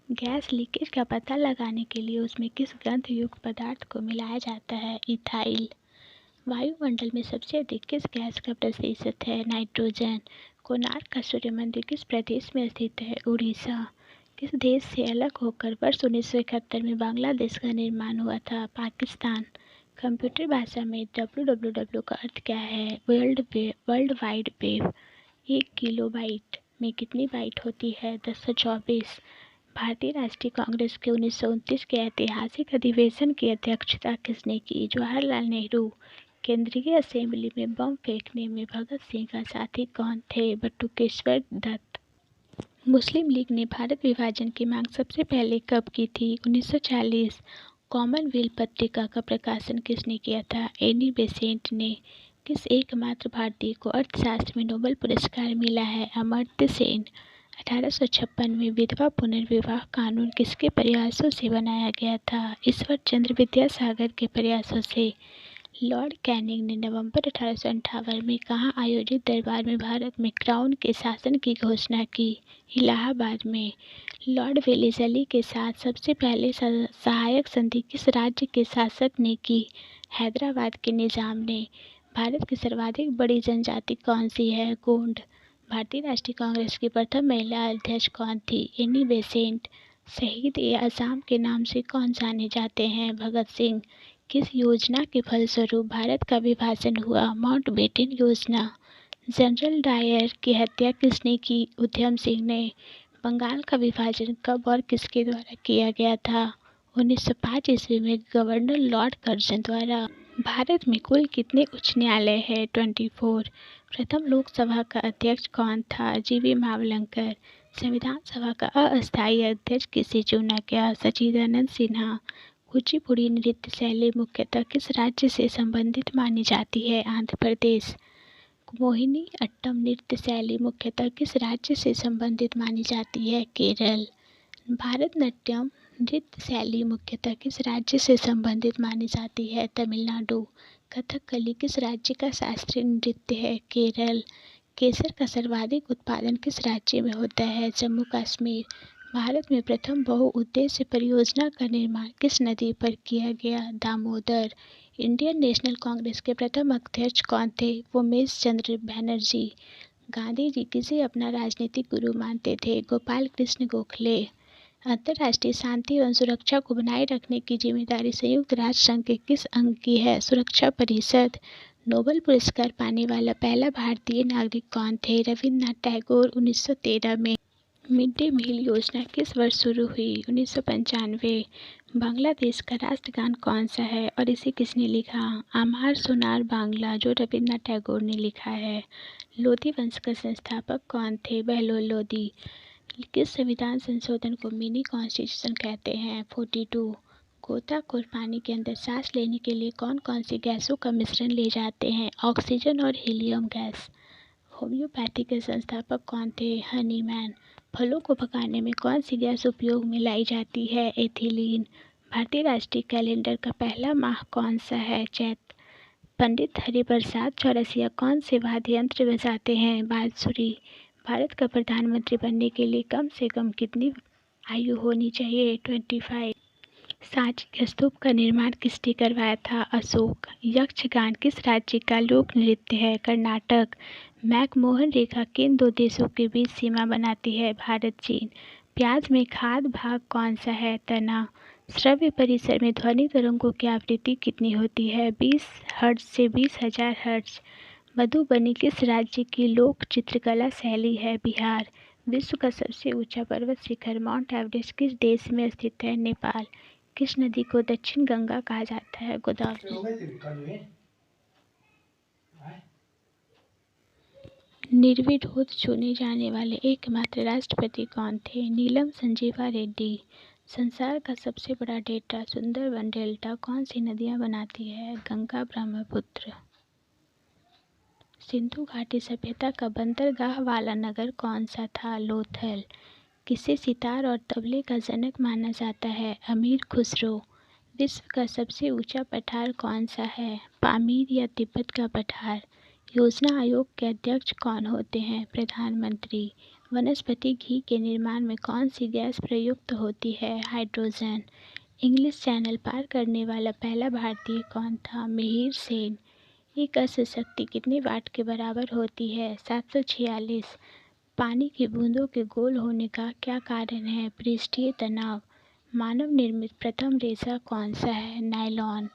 गैस लीकेज का पता लगाने के लिए उसमें किस गंध युक्त पदार्थ को मिलाया जाता है? इथाइल। वायुमंडल में सबसे अधिक किस गैस का प्रतिशत है? नाइट्रोजन। कोणार्क का सूर्य मंदिर किस प्रदेश में स्थित है? उड़ीसा। किस देश से अलग होकर वर्ष 1971 में बांग्लादेश का निर्माण हुआ था? पाकिस्तान। कंप्यूटर भाषा में www का अर्थ क्या है? World wide web. 1 किलोबाइट में कितनी बाइट होती है? 1024। भारतीय राष्ट्रीय कांग्रेस के 1929 के ऐतिहासिक अधिवेशन की अध्यक्षता किसने की? जवाहरलाल नेहरू। केंद्रीय असेंबली में बम फेंकने में भगत सिंह का साथी कौन थे? बटुकेश्वर दत्त। मुस्लिम लीग ने भारत विभाजन की मांग सबसे पहले कब की थी? 1940। कॉमनवेल्थ पत्रिका का प्रकाशन किसने किया था? एनी बेसेंट ने। किस एकमात्र भारतीय को अर्थशास्त्र में नोबेल पुरस्कार मिला है? अमर्त्य सेन। 1856 में विधवा पुनर्विवाह कानून किसके प्रयासों से बनाया गया था? ईश्वर चंद्र विद्यासागर के प्रयासों से। लॉर्ड कैनिंग ने नवंबर 1858 में कहाँ आयोजित दरबार में भारत में क्राउन के शासन की घोषणा की? इलाहाबाद में। लॉर्ड वेलेस्ली के साथ सबसे पहले सहायक संधि किस राज्य के शासक ने की? हैदराबाद के निजाम ने। भारत की सर्वाधिक बड़ी जनजाति कौन सी है? गोंड। भारतीय राष्ट्रीय कांग्रेस की प्रथम महिला अध्यक्ष कौन थी? Annie Besant. शहीद ए आज़म के नाम से कौन जाने जाते हैं? भगत सिंह। किस योजना के फलस्वरूप भारत का विभाजन हुआ? माउंटबेटन योजना। जनरल डायर की हत्या किसने की? उधम सिंह ने। बंगाल का विभाजन कब और किसके द्वारा किया गया था? 1905 ईस्वी में गवर्नर लॉर्ड कर्जन द्वारा। भारत में कुल कितने उच्च न्यायालय है? 24। प्रथम लोकसभा का अध्यक्ष कौन था? जीवी मावलंकर। संविधान सभा का अस्थायी अध्यक्ष किसे चुना गया? सच्चिदानंद सिन्हा। कुचिपुड़ी नृत्य शैली मुख्यतः किस राज्य से संबंधित मानी जाती है? आंध्र प्रदेश। मोहिनी अट्टम नृत्य शैली मुख्यतः किस राज्य से संबंधित मानी जाती है? केरल। भारतनाट्यम नृत्य शैली मुख्यतः किस राज्य से संबंधित मानी जाती है? तमिलनाडु। कथकली किस राज्य का शास्त्रीय नृत्य है? केरल। केसर का सर्वाधिक उत्पादन किस राज्य में होता है? जम्मू कश्मीर। भारत में प्रथम बहुउद्देश्य परियोजना का निर्माण किस नदी पर किया गया? दामोदर। इंडियन नेशनल कांग्रेस के प्रथम अध्यक्ष कौन थे? उमेश चंद्र बनर्जी। गांधी जी किसे अपना राजनीतिक गुरु मानते थे? गोपाल कृष्ण गोखले। अंतर्राष्ट्रीय शांति एवं सुरक्षा को बनाए रखने की जिम्मेदारी संयुक्त राष्ट्र संघ के किस अंग की है? सुरक्षा परिषद। नोबेल पुरस्कार पाने वाला पहला भारतीय नागरिक कौन थे? रविन्द्रनाथ टैगोर 1913 में। मिड डे मील योजना किस वर्ष शुरू हुई? 1995। बांग्लादेश का राष्ट्रगान कौन सा है और इसे किसने लिखा? आमार सोनार बांग्ला, जो रविन्द्रनाथ टैगोर ने लिखा है। लोधी वंश का संस्थापक कौन थे? बहलोल लोधी। किस संविधान संशोधन को मिनी कॉन्स्टिट्यूशन कहते हैं? 42। गोताखोर पानी के अंदर सांस लेने के लिए कौन कौन सी गैसों का मिश्रण ले जाते हैं? ऑक्सीजन और हीलियम गैस। होम्योपैथी के संस्थापक कौन थे? हनीमैन। फलों को पकाने में कौन सी गैस उपयोग में लाई जाती है? एथिलीन। भारतीय राष्ट्रीय कैलेंडर का पहला माह कौन सा है? चैत। पंडित हरिप्रसाद चौरसिया कौन से वाद्य यंत्र बजाते हैं? बांसुरी। भारत का प्रधानमंत्री बनने के लिए कम से कम कितनी आयु होनी चाहिए? 25। सांची के स्तूप का निर्माण किसने करवाया था? अशोक। यक्षगान किस राज्य का लोक नृत्य है? कर्नाटक। मैकमोहन रेखा किन दो देशों के बीच सीमा बनाती है? भारत चीन। प्याज में खाद्य भाग कौन सा है? तना। श्रव्य परिसर में ध्वनि तरंगों की आवृत्ति कितनी होती है? 20 हर्ट्ज से 20,000 हर्ट्ज। मधुबनी किस राज्य की लोक चित्रकला शैली है? बिहार। विश्व का सबसे ऊंचा पर्वत शिखर माउंट एवरेस्ट किस देश में स्थित है? नेपाल। किस नदी को दक्षिण गंगा कहा जाता है? गोदावरी। निर्विरोध चुने जाने वाले एकमात्र राष्ट्रपति कौन थे? नीलम संजीवा रेड्डी। संसार का सबसे बड़ा डेल्टा सुंदरबन डेल्टा कौन सी नदियां बनाती है? गंगा ब्रह्मपुत्र। सिंधु घाटी सभ्यता का बंदरगाह वाला नगर कौन सा था? लोथल। किसे सितार और तबले का जनक माना जाता है? अमीर खुसरो। विश्व का सबसे ऊंचा पठार कौन सा है? पामीर या तिब्बत का पठार। योजना आयोग के अध्यक्ष कौन होते हैं? प्रधानमंत्री। वनस्पति घी के निर्माण में कौन सी गैस प्रयुक्त होती है? हाइड्रोजन। इंग्लिश चैनल पार करने वाला पहला भारतीय कौन था? मिहिर सेन। एक अश्व शक्ति कितने वाट के बराबर होती है? 746। पानी की बूंदों के गोल होने का क्या कारण है? पृष्ठीय तनाव। मानव निर्मित प्रथम रेशा कौन सा है? नायलॉन।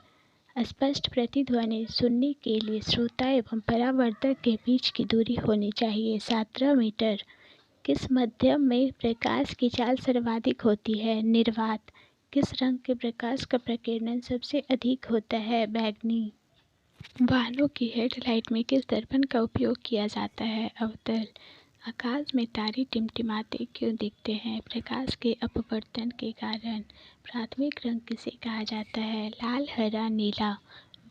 स्पष्ट प्रतिध्वनि सुनने के लिए श्रोता एवं परावर्तक के बीच की दूरी होनी चाहिए 17 मीटर। किस माध्यम में प्रकाश की चाल सर्वाधिक होती है? निर्वात। किस रंग के प्रकाश का प्रकीर्णन सबसे अधिक होता है? बैंगनी। वाहनों की हेडलाइट में किस दर्पण का उपयोग किया जाता है? अवतल। आकाश में तारे टिमटिमाते क्यों दिखते हैं? प्रकाश के अपवर्तन के कारण। प्राथमिक रंग किसे कहा जाता है? लाल, हरा, नीला।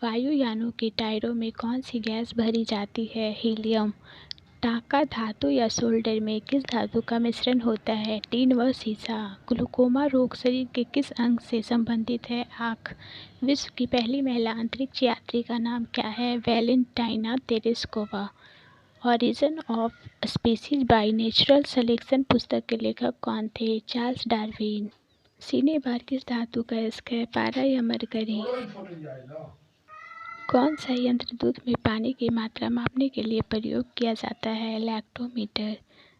वायुयानों के टायरों में कौन सी गैस भरी जाती है? हीलियम। टाका धातु या सोल्डर में किस धातु का मिश्रण होता है? टीन व सीसा। ग्लूकोमा रोग शरीर के किस अंग से संबंधित है? आँख। विश्व की पहली महिला अंतरिक्ष यात्री का नाम क्या है? Valentina Tereshkova. Origin of species by natural selection पुस्तक के लेखक कौन थे? Charles Darwin. सीने बार किस धातु का अयस्क है? पारा या मरकरी। कौन सा यंत्र दूध में पानी की मात्रा मापने के लिए प्रयोग किया जाता है? लैक्टोमीटर।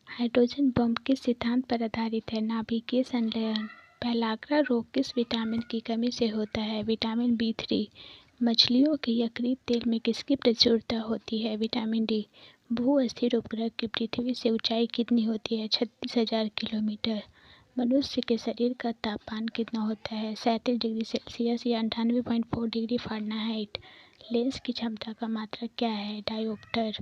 हाइड्रोजन बम किस सिद्धांत पर आधारित है? नाभिकीय संलयन। पेलाग्रा रोग किस विटामिन की कमी से होता है? Vitamin B3। मछलियों के यकृत तेल में किसकी प्रचुरता होती है? Vitamin D। भू स्थिर उपग्रह की पृथ्वी से ऊंचाई कितनी होती है? 36,000 किलोमीटर। मनुष्य के शरीर का तापमान कितना होता है? 37 डिग्री सेल्सियस या 98.4 डिग्री फ़ारेनहाइट। लेंस की क्षमता का मात्रक क्या है? डायोप्टर।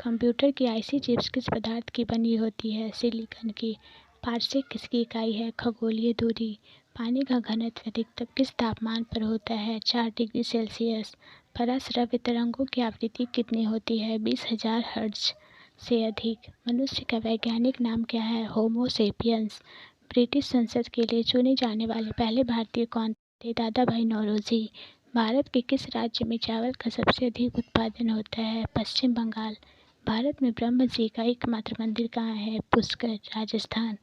कंप्यूटर की आईसी चिप्स किस पदार्थ की बनी होती है? सिलिकॉन की। पारसेक किसकी इकाई है? खगोलीय दूरी। पानी का घनत्व अधिकतम किस तापमान पर होता है? 4 डिग्री सेल्सियस। पराश्रव्य तरंगों की आवृत्ति कितनी होती है? 20,000 हर्ट्ज से अधिक। मनुष्य का वैज्ञानिक नाम क्या है? होमो सेपियंस। ब्रिटिश संसद के लिए चुने जाने वाले पहले भारतीय कौन थे? दादा भाई नौरोजी। भारत के किस राज्य में चावल का सबसे अधिक उत्पादन होता है? पश्चिम बंगाल। भारत में ब्रह्मा जी का एकमात्र मंदिर कहाँ है? पुष्कर, राजस्थान।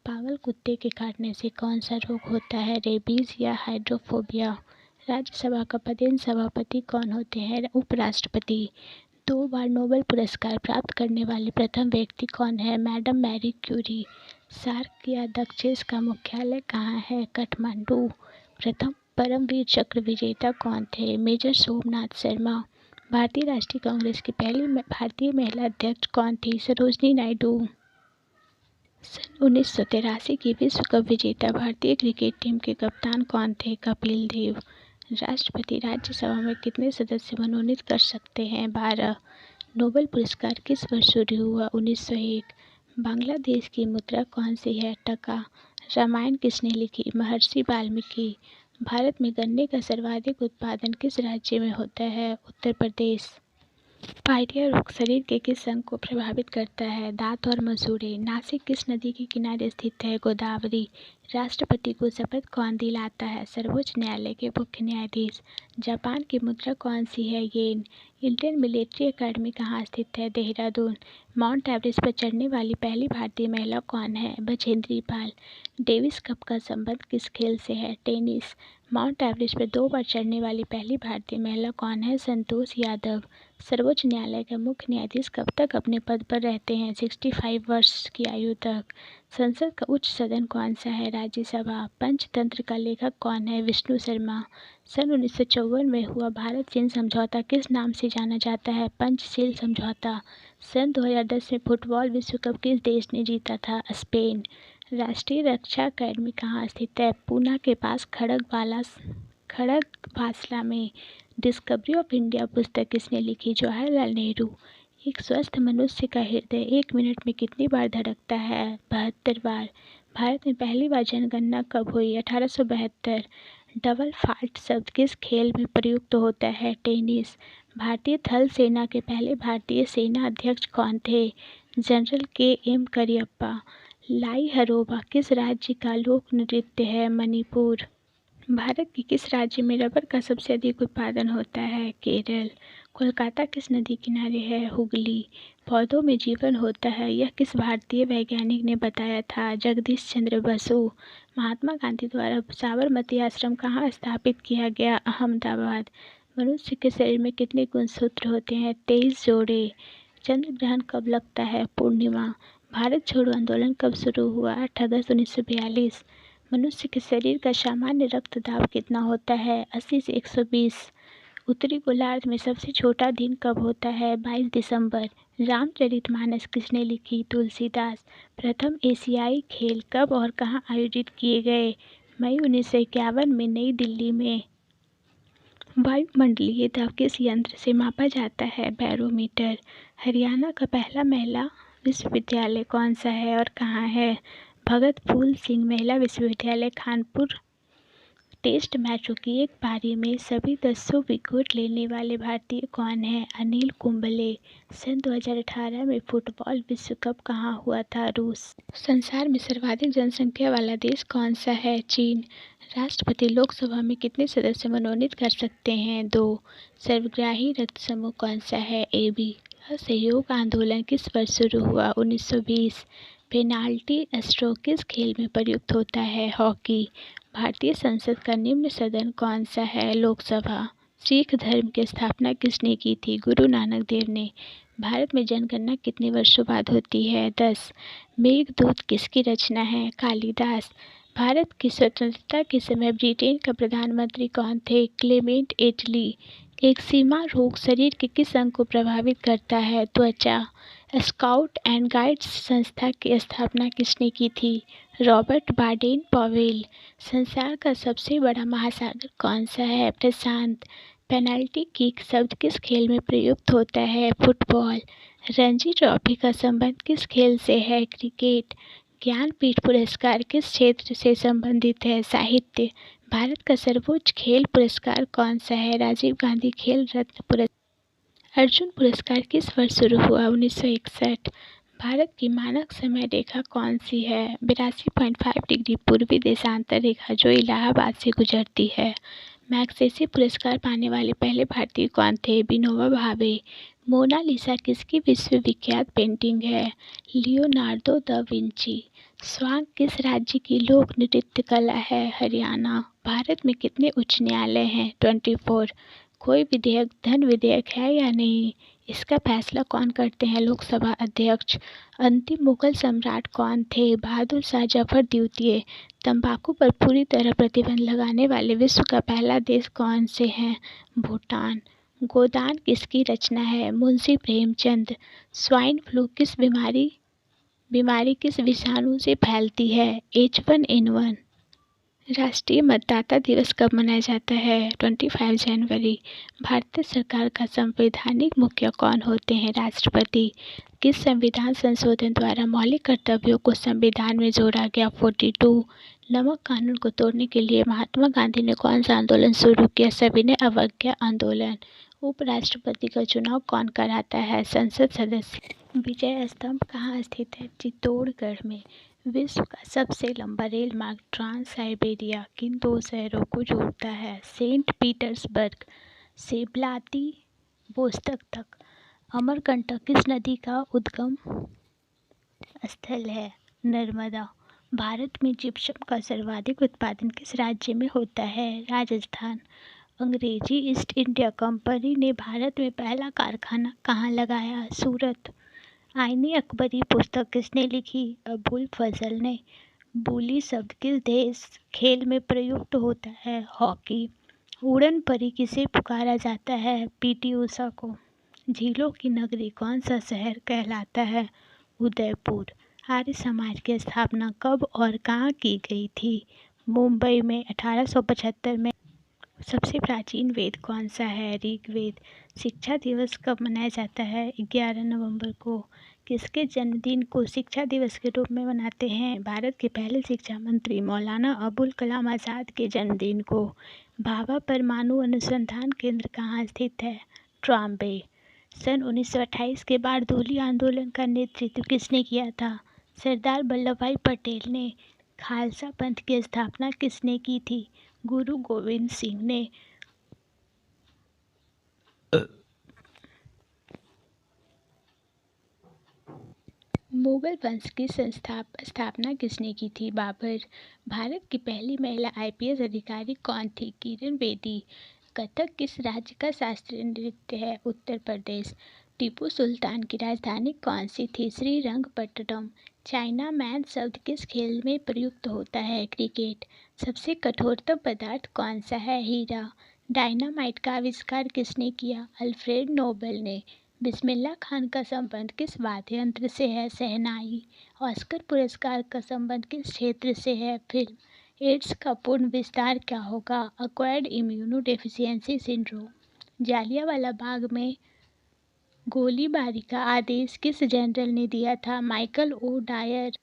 पागल कुत्ते के काटने से कौन सा रोग होता है, रेबीज या हाइड्रोफोबिया। राज्यसभा का पदेन सभापति कौन होते हैं, उपराष्ट्रपति। 2 बार नोबेल पुरस्कार प्राप्त करने वाले प्रथम व्यक्ति कौन है, मैडम मैरी क्यूरी। सार्क या दक्षेस का मुख्यालय कहाँ है, काठमांडू। प्रथम परमवीर चक्र विजेता कौन थे, मेजर सोमनाथ शर्मा। भारतीय राष्ट्रीय कांग्रेस की पहली भारतीय महिला अध्यक्ष कौन थी, सरोजनी नायडू। सन 1983 की विश्व कप विजेता भारतीय क्रिकेट टीम के कप्तान कौन थे, कपिल देव। राष्ट्रपति राज्यसभा में कितने सदस्य मनोनीत कर सकते हैं, 12। नोबेल पुरस्कार किस वर्ष शुरू हुआ, 1901। बांग्लादेश की मुद्रा कौन सी है, टका। रामायण किसने लिखी, महर्षि वाल्मीकि। भारत में गन्ने का सर्वाधिक उत्पादन किस राज्य में होता है, उत्तर प्रदेश। पायरिया रोग शरीर के किस अंग को प्रभावित करता है, दांत और मसूड़े। नासिक किस नदी के किनारे स्थित है, गोदावरी। राष्ट्रपति को शपथ कौन दिलाता है, सर्वोच्च न्यायालय के मुख्य न्यायाधीश। जापान की मुद्रा कौन सी है, येन। इंडियन मिलिट्री अकेडमी कहाँ स्थित है, देहरादून। माउंट एवरेस्ट पर चढ़ने वाली पहली भारतीय महिला कौन है, बछेंद्री पाल। डेविस कप का संबंध किस खेल से है, टेनिस। माउंट एवरेस्ट पर 2 बार चढ़ने वाली पहली भारतीय महिला कौन है, संतोष यादव। सर्वोच्च न्यायालय के मुख्य न्यायाधीश कब तक अपने पद पर रहते हैं, 65 वर्ष की आयु तक। संसद का उच्च सदन कौन सा है, राज्यसभा। पंचतंत्र का लेखक कौन है, विष्णु शर्मा। सन 1954 में हुआ भारत चीन समझौता किस नाम से जाना जाता है, पंचशील समझौता। सन 2010 में फुटबॉल विश्व कप किस देश ने जीता था, स्पेन। राष्ट्रीय रक्षा अकेडमी कहाँ स्थित है, पूना के पास खड़गवासला में। डिस्कवरी ऑफ इंडिया पुस्तक किसने लिखी, जवाहरलाल नेहरू। एक स्वस्थ मनुष्य का हृदय 1 मिनट में कितनी बार धड़कता है, 72 बार। भारत में पहली बार जनगणना कब हुई, 1872। डबल फाल्ट शब्द किस खेल में प्रयुक्त होता है, टेनिस। भारतीय थल सेना के पहले भारतीय सेना अध्यक्ष कौन थे, जनरल के.एम. करियप्पा। लाई हरोबा किस राज्य का लोक नृत्य है, मणिपुर। भारत के किस राज्य में रबर का सबसे अधिक उत्पादन होता है, केरल। कोलकाता किस नदी किनारे है, हुगली। पौधों में जीवन होता है, यह किस भारतीय वैज्ञानिक ने बताया था, जगदीश चंद्र बसु। महात्मा गांधी द्वारा साबरमती आश्रम कहाँ स्थापित किया गया, अहमदाबाद। मनुष्य के शरीर में कितने गुणसूत्र होते हैं, 23 जोड़े। चंद्र ग्रहण कब लगता है, पूर्णिमा। भारत छोड़ो आंदोलन कब शुरू हुआ, 8 अगस्त 1942। मनुष्य के शरीर का सामान्य रक्तदाब कितना होता है, 80 से 120। उत्तरी गोलार्ध में सबसे छोटा दिन कब होता है, 22 दिसंबर। रामचरितमानस किसने लिखी, तुलसीदास। प्रथम एशियाई खेल कब और कहाँ आयोजित किए गए, मई 1951 में नई दिल्ली में। वायुमंडलीय दबाव किस यंत्र से मापा जाता है, बैरोमीटर। हरियाणा का पहला महिला विश्वविद्यालय कौन सा है और कहाँ है, भगत फूल सिंह महिला विश्वविद्यालय, कानपुर। टेस्ट मैचों की एक पारी में सभी 10 विकेट लेने वाले भारतीय कौन हैं, अनिल कुंबले। सन 2018 में फुटबॉल विश्व कप कहाँ हुआ था, रूस। संसार में सर्वाधिक जनसंख्या वाला देश कौन सा है, चीन। राष्ट्रपति लोकसभा में कितने सदस्य मनोनीत कर सकते हैं, 2। सर्वग्राही रक्त समूह कौन सा है, AB। असहयोग आंदोलन किस वर्ष शुरू हुआ, 1920। पेनाल्टी स्ट्रोक किस खेल में प्रयुक्त होता है, हॉकी। भारतीय संसद का निम्न सदन कौन सा है, लोकसभा। सिख धर्म की स्थापना किसने की थी, गुरु नानक देव ने। भारत में जनगणना कितने वर्षों बाद होती है, 10। मेघदूत किसकी रचना है, कालिदास। भारत की स्वतंत्रता के समय ब्रिटेन का प्रधानमंत्री कौन थे, क्लेमेंट एटली। एक्जिमा रोग शरीर के किस अंग को प्रभावित करता है, त्वचा। स्काउट एंड गाइड्स संस्था की स्थापना किसने की थी, रॉबर्ट बाडेन पॉवेल। संसार का सबसे बड़ा महासागर कौन सा है, प्रशांत। पेनल्टी किक शब्द किस खेल में प्रयुक्त होता है, फुटबॉल। रणजी ट्रॉफी का संबंध किस खेल से है, क्रिकेट। ज्ञानपीठ पुरस्कार किस क्षेत्र से संबंधित है, साहित्य। भारत का सर्वोच्च खेल पुरस्कार कौन सा है, राजीव गांधी खेल रत्न पुरस्कार। अर्जुन पुरस्कार किस वर्ष शुरू हुआ, 1961। भारत की मानक समय रेखा कौन सी है, 82.5 डिग्री पूर्वी देशांतर रेखा जो इलाहाबाद से गुजरती है। मैग्सेसे पुरस्कार पाने वाले पहले भारतीय कौन थे, विनोबा भावे। मोनालिसा किसकी विश्वविख्यात पेंटिंग है? Leonardo da Vinci. स्वांग किस राज्य की लोक नृत्य कला है? हरियाणा। भारत में कितने उच्च न्यायालय हैं? 24। कोई विधेयक धन विधेयक है या नहीं? इसका फैसला कौन करते हैं? लोकसभा अध्यक्ष। अंतिम मुगल सम्राट कौन थे? बहादुर शाह जफर द्वितीय। तंबाकू पर पूरी तरह प्रतिबंध लगाने वाले विश्व का पहला देश कौन से है? भूटान। गोदान किसकी रचना है? मुंशी प्रेमचंद। स्वाइन फ्लू किस बीमारी किस विषाणु से फैलती है? H1N1। राष्ट्रीय मतदाता दिवस कब मनाया जाता है? 25 जनवरी। भारत सरकार का संवैधानिक मुखिया कौन होते हैं? राष्ट्रपति। किस संविधान संशोधन द्वारा मौलिक कर्तव्यों को संविधान में जोड़ा गया? 42। नमक कानून को तोड़ने के लिए महात्मा गांधी ने कौन सा आंदोलन शुरू किया? सविनय अवज्ञा आंदोलन। उपराष्ट्रपति का चुनाव कौन कराता है? संसद सदस्य। विजय स्तंभ कहाँ स्थित है? चित्तौड़गढ़ में। विश्व का सबसे लंबा रेल मार्ग ट्रांस साइबेरिया किन दो शहरों को जोड़ता है? सेंट पीटर्सबर्ग से व्लादिवोस्तोक तक। अमरकंटक किस नदी का उद्गम स्थल है? नर्मदा। भारत में जिप्सम का सर्वाधिक उत्पादन किस राज्य में होता है? राजस्थान। अंग्रेजी ईस्ट इंडिया कंपनी ने भारत में पहला कारखाना कहाँ लगाया? सूरत। आईनी अकबरी पुस्तक किसने लिखी? अबुल फजल ने। बूली शब्द किस देश खेल में प्रयुक्त होता है? हॉकी। उड़न परी किसे पुकारा जाता है? पीटी उषा को। झीलों की नगरी कौन सा शहर कहलाता है? उदयपुर। आर्य समाज की स्थापना कब और कहाँ की गई थी? मुंबई में 1875 में। सबसे प्राचीन वेद कौन सा है? ऋग्वेद। शिक्षा दिवस कब मनाया जाता है? 11 नवंबर को। किसके जन्मदिन को शिक्षा दिवस के रूप में मनाते हैं? भारत के पहले शिक्षा मंत्री मौलाना अबुल कलाम आज़ाद के जन्मदिन को। भाभा परमाणु अनुसंधान केंद्र कहाँ स्थित है? ट्राम्बे। सन 1928 के बारडोली आंदोलन का नेतृत्व किसने किया था? सरदार वल्लभ भाई पटेल ने। खालसा पंथ की स्थापना किसने की थी? गुरु गोविंद सिंह ने। मुगल वंश की स्थापना किसने की थी? बाबर। भारत की पहली महिला IPS अधिकारी कौन थी? किरण बेदी। कथक किस राज्य का शास्त्रीय नृत्य है? उत्तर प्रदेश। टीपू सुल्तान की राजधानी कौन सी थी? श्रीरंगपट्टनम। चाइना मैन शब्द किस खेल में प्रयुक्त होता है? क्रिकेट। सबसे कठोरतम पदार्थ कौन सा है? हीरा। डायनामाइट का आविष्कार किसने किया? अल्फ्रेड नोबेल ने। बिस्मिल्लाह खान का संबंध किस वाद्य यंत्र से है? शहनाई। ऑस्कर पुरस्कार का संबंध किस क्षेत्र से है? फिल्म। एड्स का पूर्ण विस्तार क्या होगा? Acquired immunodeficiency syndrome. Jallianwala Bagh में गोलीबारी का आदेश किस जनरल ने दिया था? Michael O Dyer.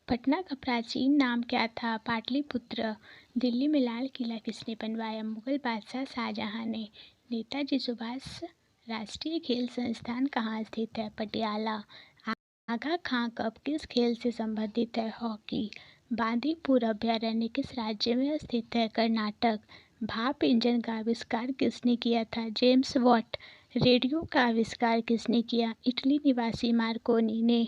पटना का प्राचीन नाम क्या था? पाटलिपुत्र। दिल्ली में लाल किला किसने बनवाया? मुगल बादशाह शाहजहां ने। नेताजी सुभाष राष्ट्रीय खेल संस्थान कहाँ स्थित है? पटियाला। आगा खां कप किस खेल से संबंधित है? हॉकी। बांदीपुर अभयारण्य किस राज्य में स्थित है? कर्नाटक। भाप इंजन का आविष्कार किसने किया था? James Watt. रेडियो का आविष्कार किसने किया? इटली निवासी मार्कोनी ने।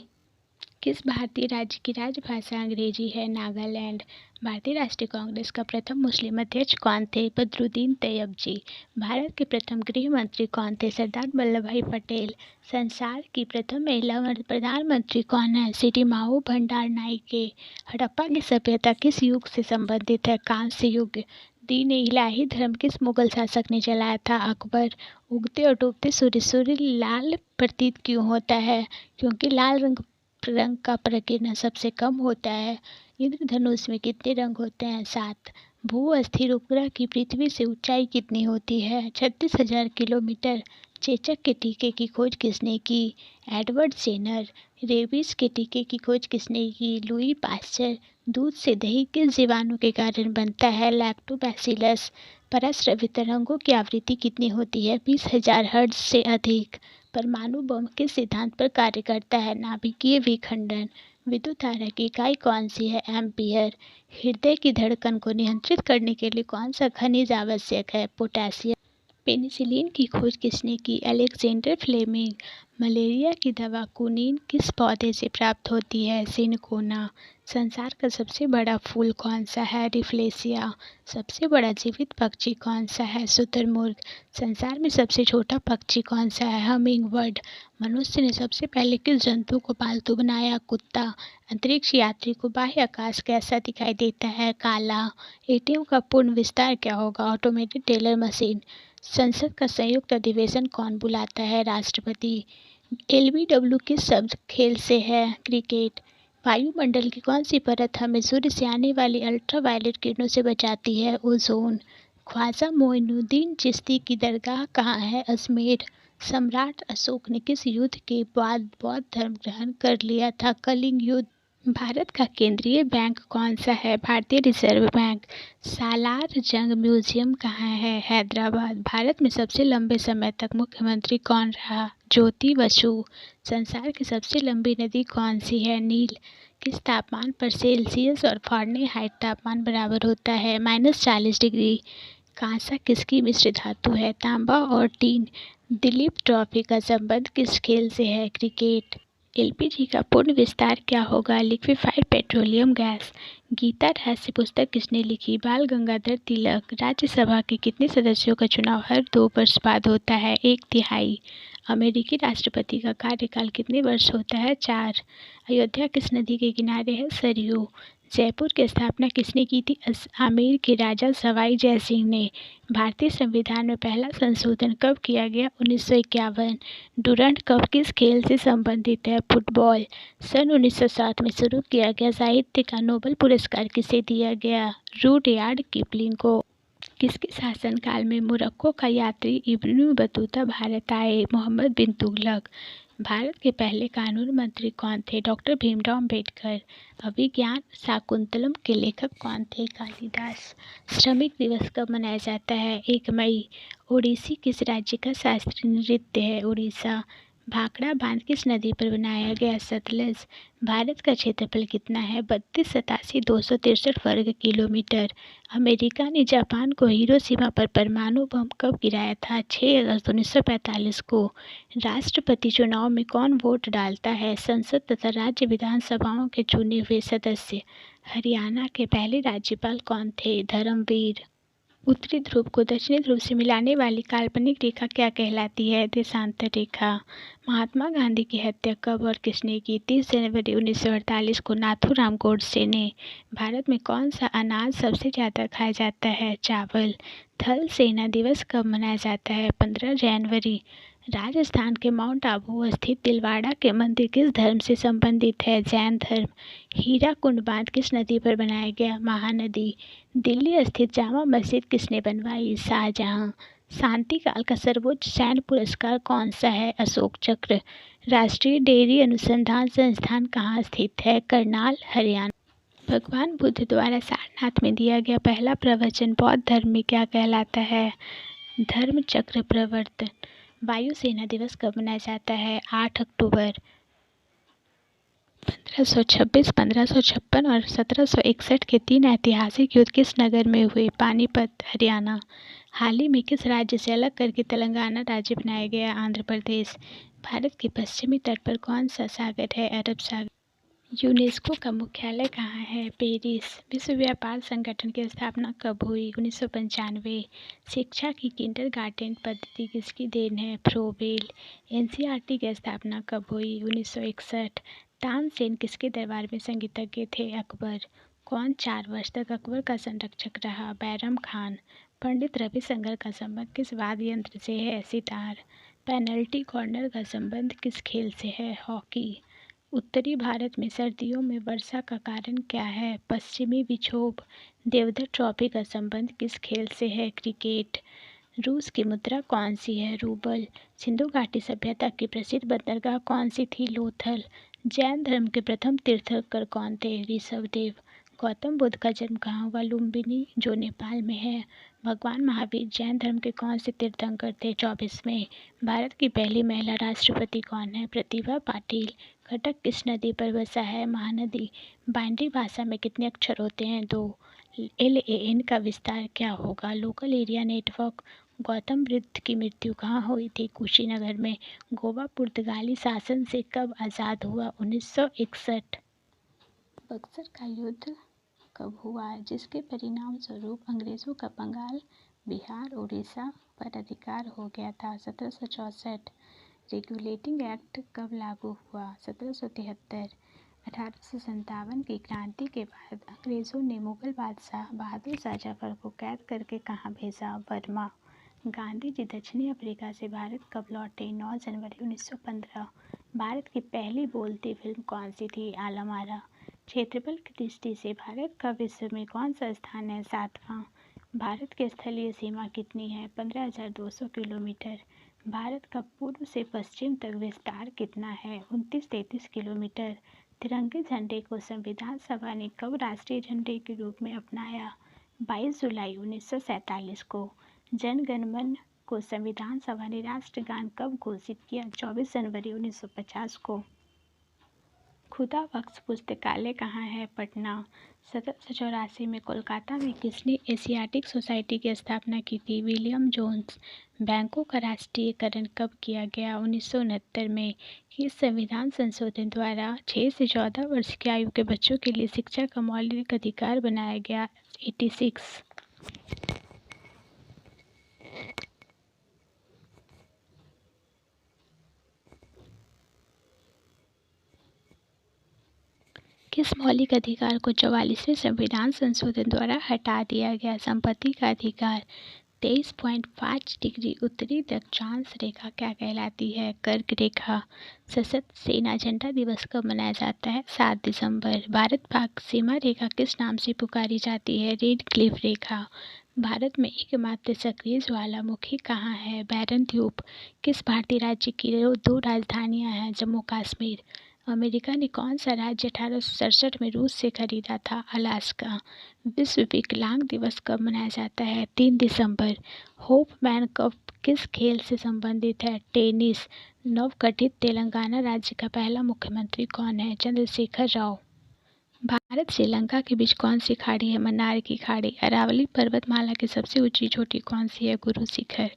किस भारतीय राज्य की राजभाषा अंग्रेजी है? नागालैंड। भारतीय राष्ट्रीय कांग्रेस का प्रथम मुस्लिम अध्यक्ष कौन थे? बदरुद्दीन तैयबजी। भारत के प्रथम गृह मंत्री कौन थे? सरदार वल्लभ भाई पटेल। संसार की प्रथम महिला प्रधानमंत्री कौन है? सिरिमाओ भंडार नाइके। हड़प्पा की सभ्यता किस युग से संबंधित है? कांस्य युग। दीन इलाही धर्म किस मुगल शासक ने चलाया था? अकबर। उगते और डूबते सूर्य लाल प्रतीत क्यों होता है? क्योंकि लाल रंग का प्रकीर्णन सबसे कम होता है। इंद्रधनुष में कितने रंग होते हैं? 7। भू अस्थिर उपग्रह की पृथ्वी से ऊंचाई कितनी होती है? 36,000 किलोमीटर। चेचक के टीके की खोज किसने की? Edward Jenner. रेबीज के टीके की खोज किसने की? Louis Pasteur. दूध से दही किस जीवाणु के कारण बनता है? लैक्टोबैसिलस। पराश्रव्य तरंगों की आवृत्ति कितनी होती है? 20,000 हर्ट्ज से अधिक। परमाणु बम किस सिद्धांत पर कार्य करता है? नाभिकीय विखंडन। विद्युत धारा की इकाई कौन सी है? एम्पियर। हृदय की धड़कन को नियंत्रित करने के लिए कौन सा खनिज आवश्यक है? पोटेशियम। पेनिसिलिन की खोज किसने की? Alexander Fleming. मलेरिया की दवा क्विनीन किस पौधे से प्राप्त होती है? सिनकोना। संसार का सबसे बड़ा फूल कौन सा है? रिफ्लेसिया। सबसे बड़ा जीवित पक्षी कौन सा है? शुतुरमुर्ग। संसार में सबसे छोटा पक्षी कौन सा है? हमिंगबर्ड। मनुष्य ने सबसे पहले किस जंतु को पालतू बनाया? कुत्ता। अंतरिक्ष यात्री को बाह्य आकाश कैसा दिखाई देता है? काला। एटीएम का पूर्ण विस्तार क्या होगा? Automated teller machine. संसद का संयुक्त अधिवेशन कौन बुलाता है? राष्ट्रपति। एलबीडब्ल्यू किस शब्द खेल से है? क्रिकेट। वायुमंडल की कौन सी परत हमें सूर्य से आने वाली अल्ट्रावायलेट किरणों से बचाती है? ओजोन। ख्वाजा मोइनुद्दीन चिश्ती की दरगाह कहाँ है? अजमेर। सम्राट अशोक ने किस युद्ध के बाद बौद्ध धर्म ग्रहण कर लिया था? कलिंग युद्ध। भारत का केंद्रीय बैंक कौन सा है? भारतीय रिजर्व बैंक। सालार जंग म्यूजियम कहाँ है? हैदराबाद। भारत में सबसे लंबे समय तक मुख्यमंत्री कौन रहा? ज्योति बसु। संसार की सबसे लंबी नदी कौन सी है? नील। किस तापमान पर सेल्सियस और फ़ारेनहाइट तापमान बराबर होता है? -40 डिग्री। कांसा किसकी मिश्र धातु है? तांबा और टीन। दिलीप ट्रॉफी का संबंध किस खेल से है? क्रिकेट। एलपीजी का पूर्ण विस्तार क्या होगा? Liquefied petroleum gas. गीता रहस्य पुस्तक किसने लिखी? बाल गंगाधर तिलक। राज्यसभा के कितने सदस्यों का चुनाव हर 2 वर्ष बाद होता है? 1/3। अमेरिकी राष्ट्रपति का कार्यकाल कितने वर्ष होता है? 4। अयोध्या किस नदी के किनारे है? सरयू। जयपुर की स्थापना किसने की थी? आमेर के राजा सवाई जयसिंह ने। भारतीय संविधान में पहला संशोधन कब किया गया? 1951। डूरंड कप किस खेल से संबंधित है? फुटबॉल। सन 1907 में शुरू किया गया साहित्य का नोबेल पुरस्कार किसे दिया गया? रुडयार्ड किपलिंग को। किसके शासनकाल में मोरक्को का यात्री इब्न बतूता भारत आए? मोहम्मद बिन तुगलक। भारत के पहले कानून मंत्री कौन थे? डॉक्टर भीमराव अम्बेडकर। अभिज्ञान शाकुंतलम के लेखक कौन थे? कालिदास। श्रमिक दिवस कब मनाया जाता है? 1 मई। ओडिसी किस राज्य का शास्त्रीय नृत्य है? उड़ीसा। भाखड़ा बांध किस नदी पर बनाया गया? सतलज। भारत का क्षेत्रफल कितना है? 32,87,263 वर्ग किलोमीटर। अमेरिका ने जापान को हिरोशिमा पर परमाणु बम कब गिराया था? 6 अगस्त 1945 को। राष्ट्रपति चुनाव में कौन वोट डालता है? संसद तथा राज्य विधानसभाओं के चुने हुए सदस्य। हरियाणा के पहले राज्यपाल कौन थे? धर्मवीर। उत्तरी ध्रुव को दक्षिणी ध्रुव से मिलाने वाली काल्पनिक रेखा क्या कहलाती है? देशांतर रेखा। महात्मा गांधी की हत्या कब और किसने की? 30 जनवरी 1948 को नाथूराम गोडसे ने। भारत में कौन सा अनाज सबसे ज़्यादा खाया जाता है? चावल। थल सेना दिवस कब मनाया जाता है? 15 जनवरी। राजस्थान के माउंट आबू स्थित तिलवाड़ा के मंदिर किस धर्म से संबंधित है? जैन धर्म। हीराकुंड बांध किस नदी पर बनाया गया? महानदी। दिल्ली स्थित जामा मस्जिद किसने बनवाई? शाहजहां। शांति काल का सर्वोच्च सैन्य पुरस्कार कौन सा है? अशोक चक्र। राष्ट्रीय डेयरी अनुसंधान संस्थान कहाँ स्थित है? करनाल, हरियाणा। भगवान बुद्ध द्वारा सारनाथ में दिया गया पहला प्रवचन बौद्ध धर्म में क्या कहलाता है? धर्म चक्र प्रवर्तन। वायुसेना दिवस कब मनाया जाता है? 8 अक्टूबर। 1526, 1556 और 1761 के 3 ऐतिहासिक युद्ध किस नगर में हुए? पानीपत, हरियाणा। हाल ही में किस राज्य से अलग करके तेलंगाना राज्य बनाया गया? आंध्र प्रदेश। भारत के पश्चिमी तट पर कौन सा सागर है? अरब सागर। यूनेस्को का मुख्यालय कहाँ है? पेरिस। विश्व व्यापार संगठन की स्थापना कब हुई? 1995। शिक्षा की किंडरगार्टन पद्धति किसकी देन है? फ्रोबेल। एनसीईआरटी की स्थापना कब हुई? 1961। तानसेन किसके दरबार में संगीतज्ञ थे? अकबर। कौन 4 वर्ष तक अकबर का संरक्षक रहा? बैरम खान। पंडित रविशंकर का संबंध किस वाद्य यंत्र से है? सितार। पेनल्टी कॉर्नर का संबंध किस खेल से है? हॉकी। उत्तरी भारत में सर्दियों में वर्षा का कारण क्या है? पश्चिमी विक्षोभ। देवधर ट्रॉफी का संबंध किस खेल से है? क्रिकेट। रूस की मुद्रा कौन सी है? रूबल। सिंधु घाटी सभ्यता की प्रसिद्ध बंदरगाह कौन सी थी? लोथल। जैन धर्म के प्रथम तीर्थंकर कौन थे? ऋषभदेव। गौतम बुद्ध का जन्म कहाँ हुआ? लुम्बिनी, जो नेपाल में है। भगवान महावीर जैन धर्म के कौन से तीर्थंकर थे? 24वें। भारत की पहली महिला राष्ट्रपति कौन है? प्रतिभा पाटिल। घटक किस नदी पर बसा है? महानदी। बाइनरी भाषा में कितने अक्षर होते हैं? 2। LAN का विस्तार क्या होगा? Local area network. Gautam Buddha की मृत्यु कहाँ हुई थी? कुशीनगर में। गोवा पुर्तगाली शासन से कब आज़ाद हुआ? 1961। बक्सर का युद्ध कब हुआ, जिसके परिणाम स्वरूप अंग्रेजों का बंगाल, बिहार, उड़ीसा पर अधिकार हो गया था? 1764। रेगुलेटिंग एक्ट कब लागू हुआ? 1773। 1857 की क्रांति के बाद अंग्रेजों ने मुगल बादशाह बहादुर शाह जफर को कैद करके कहाँ भेजा? बर्मा। गांधी जी दक्षिणी अफ्रीका से भारत कब लौटे? 9 जनवरी 1915। भारत की पहली बोलती फिल्म कौन सी थी? आलम आरा। क्षेत्रफल की दृष्टि से भारत का विश्व में कौन सा स्थान है? 7वां। भारत की स्थलीय सीमा कितनी है? 15,200 किलोमीटर। भारत का पूर्व से पश्चिम तक विस्तार कितना है? 29-33 किलोमीटर। तिरंगे झंडे को संविधान सभा ने कब राष्ट्रीय झंडे के रूप में अपनाया? 22 जुलाई 1947 को। जन गण मन को संविधान सभा ने राष्ट्रगान कब घोषित किया? 24 जनवरी 1950 को। खुदा बख्श पुस्तकालय कहाँ है? पटना। 1784 में कोलकाता में किसने एशियाटिक सोसाइटी की स्थापना की थी? William Jones. बैंकों का राष्ट्रीयकरण कब किया गया? 1969 में। इस संविधान संशोधन द्वारा 6 से 14 वर्ष की आयु के बच्चों के लिए शिक्षा का मौलिक अधिकार बनाया गया? 86। किस मौलिक अधिकार को 44वें संविधान संशोधन द्वारा हटा दिया गया? संपत्ति का अधिकार। 23.5 डिग्री उत्तरी दक्षांश रेखा क्या कहलाती है? कर्क रेखा। सशस्त्र सेना झंडा दिवस कब मनाया जाता है? 7 दिसंबर। भारत पाक सीमा रेखा किस नाम से पुकारी जाती है? रेड क्लिफ रेखा। भारत में एकमात्र सक्रिय ज्वालामुखी कहाँ है? बैरन द्वीप। किस भारतीय राज्य की 2 राजधानियाँ हैं? जम्मू कश्मीर। अमेरिका ने कौन सा राज्य 1867 में रूस से खरीदा था? अलास्का। विश्व विकलांग दिवस कब मनाया जाता है? 3 दिसंबर। होपमैन कप किस खेल से संबंधित है? टेनिस। नवगठित तेलंगाना राज्य का पहला मुख्यमंत्री कौन है? चंद्रशेखर राव। भारत श्रीलंका के बीच कौन सी खाड़ी है? मन्नार की खाड़ी। अरावली पर्वतमाला की सबसे ऊंची चोटी कौन सी है? गुरु शिखर।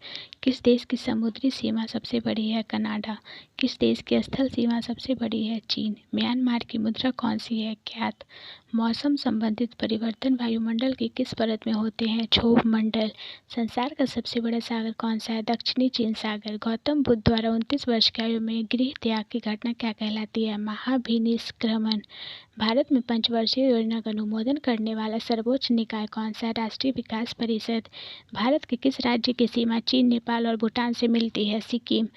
किस देश की समुद्री सीमा सबसे बड़ी है? कनाडा। किस देश की स्थल सीमा सबसे बड़ी है? चीन। म्यांमार की मुद्रा कौन सी है? क्यात। मौसम संबंधित परिवर्तन वायुमंडल की किस परत में होते हैं? क्षोभ मंडल। संसार का सबसे बड़ा सागर कौन सा है? दक्षिणी चीन सागर। गौतम बुद्ध द्वारा 29 वर्ष की आयु में गृह त्याग की घटना क्या कहलाती है? महाभिनिष्क्रमण। भारत में पंचवर्षीय योजना का अनुमोदन करने वाला सर्वोच्च निकाय कौन सा है? राष्ट्रीय विकास परिषद। भारत के किस राज्य की सीमा चीन, नेपाल और भूटान से मिलती है? सिक्किम।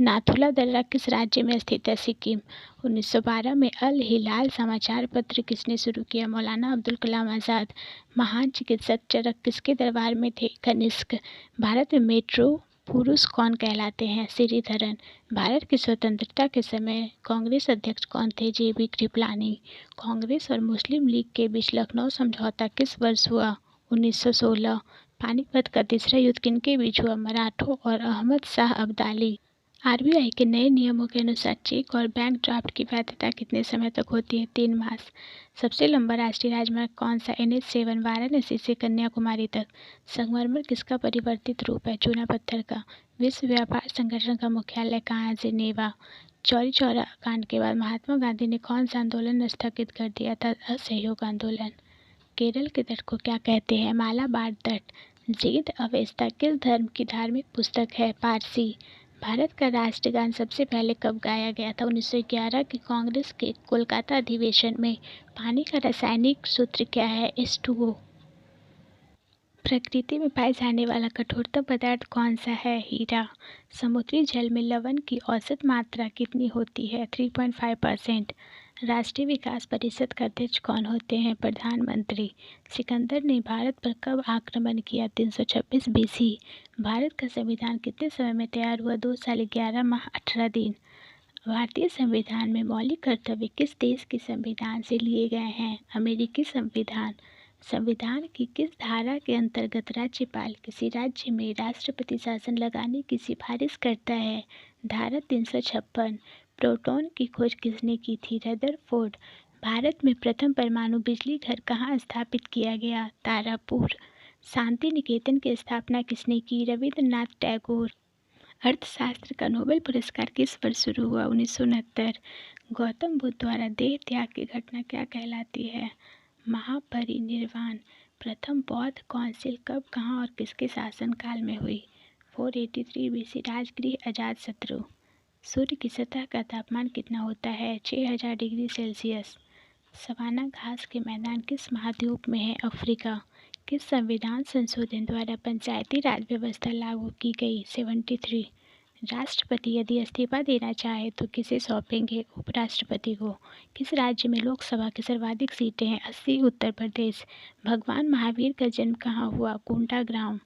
नाथुला दर्रा किस राज्य में स्थित है? सिक्किम। 1912 में अल हिलाल समाचार पत्र किसने शुरू किया? मौलाना अब्दुल कलाम आज़ाद। महान चिकित्सक चरक किसके दरबार में थे? कनिष्क। भारत में मेट्रो पुरुष कौन कहलाते हैं? श्रीधरन। भारत की स्वतंत्रता के समय कांग्रेस अध्यक्ष कौन थे? JB कृपलानी। कांग्रेस और मुस्लिम लीग के बीच लखनऊ समझौता किस वर्ष हुआ? 1916। पानीपत का तीसरा युद्ध किनके बीच हुआ? मराठों और अहमद शाह अब्दाली। RBI के नए नियमों के अनुसार चेक और बैंक ड्राफ्ट की वैधता कितने समय तक होती है? 3 मास। सबसे लंबा राष्ट्रीय राजमार्ग कौन सा? NH7 वाराणसी से कन्याकुमारी तक। संगमरमर किसका परिवर्तित रूप है? चूना पत्थर का। विश्व व्यापार संगठन का मुख्यालय कहाँ है? जिनेवा। चौरी चौरा कांड के बाद महात्मा गांधी ने कौन सा आंदोलन स्थगित कर दिया था? असहयोग आंदोलन। केरल के तट को क्या कहते हैं? मालाबार तट। जेद अवेस्ता किस धर्म की धार्मिक पुस्तक है? पारसी। भारत का राष्ट्रगान सबसे पहले कब गाया गया था? 1911 के कांग्रेस के कोलकाता अधिवेशन में। पानी का रासायनिक सूत्र क्या है? H2O। प्रकृति में पाए जाने वाला कठोरतम पदार्थ कौन सा है? हीरा। समुद्री जल में लवण की औसत मात्रा कितनी होती है? 3.5%। राष्ट्रीय विकास परिषद का अध्यक्ष कौन होते हैं? प्रधानमंत्री। सिकंदर ने भारत पर कब आक्रमण किया? 326 BC। भारत का संविधान कितने समय में तैयार हुआ? 2 साल 11 माह 18 दिन। भारतीय संविधान में मौलिक कर्तव्य किस देश के संविधान से लिए गए हैं? अमेरिकी संविधान। संविधान की किस धारा के अंतर्गत राज्यपाल किसी राज्य में राष्ट्रपति शासन लगाने की सिफारिश करता है? धारा 356। प्रोटॉन की खोज किसने की थी? रदरफोर्ड। भारत में प्रथम परमाणु बिजली घर कहाँ स्थापित किया गया? तारापुर। शांति निकेतन की स्थापना किसने की? रविंद्रनाथ टैगोर। अर्थशास्त्र का नोबेल पुरस्कार किस वर्ष शुरू हुआ? 1969। गौतम बुद्ध द्वारा देह त्याग की घटना क्या कहलाती है? महापरिनिर्वाण। प्रथम बौद्ध काउंसिल कब, कहाँ और किसके शासनकाल में हुई? 483 BC। राजगृह अजातशत्रु। सूर्य की सतह का तापमान कितना होता है? 6000 डिग्री सेल्सियस। सवाना घास के मैदान किस महाद्वीप में है? अफ्रीका। किस संविधान संशोधन द्वारा पंचायती राज व्यवस्था लागू की गई? 73। राष्ट्रपति यदि इस्तीफा देना चाहे तो किसे सौंपेंगे? उपराष्ट्रपति को। किस राज्य में लोकसभा की सर्वाधिक सीटें हैं? 80। उत्तर प्रदेश। भगवान महावीर का जन्म कहाँ हुआ? कोंडागांव।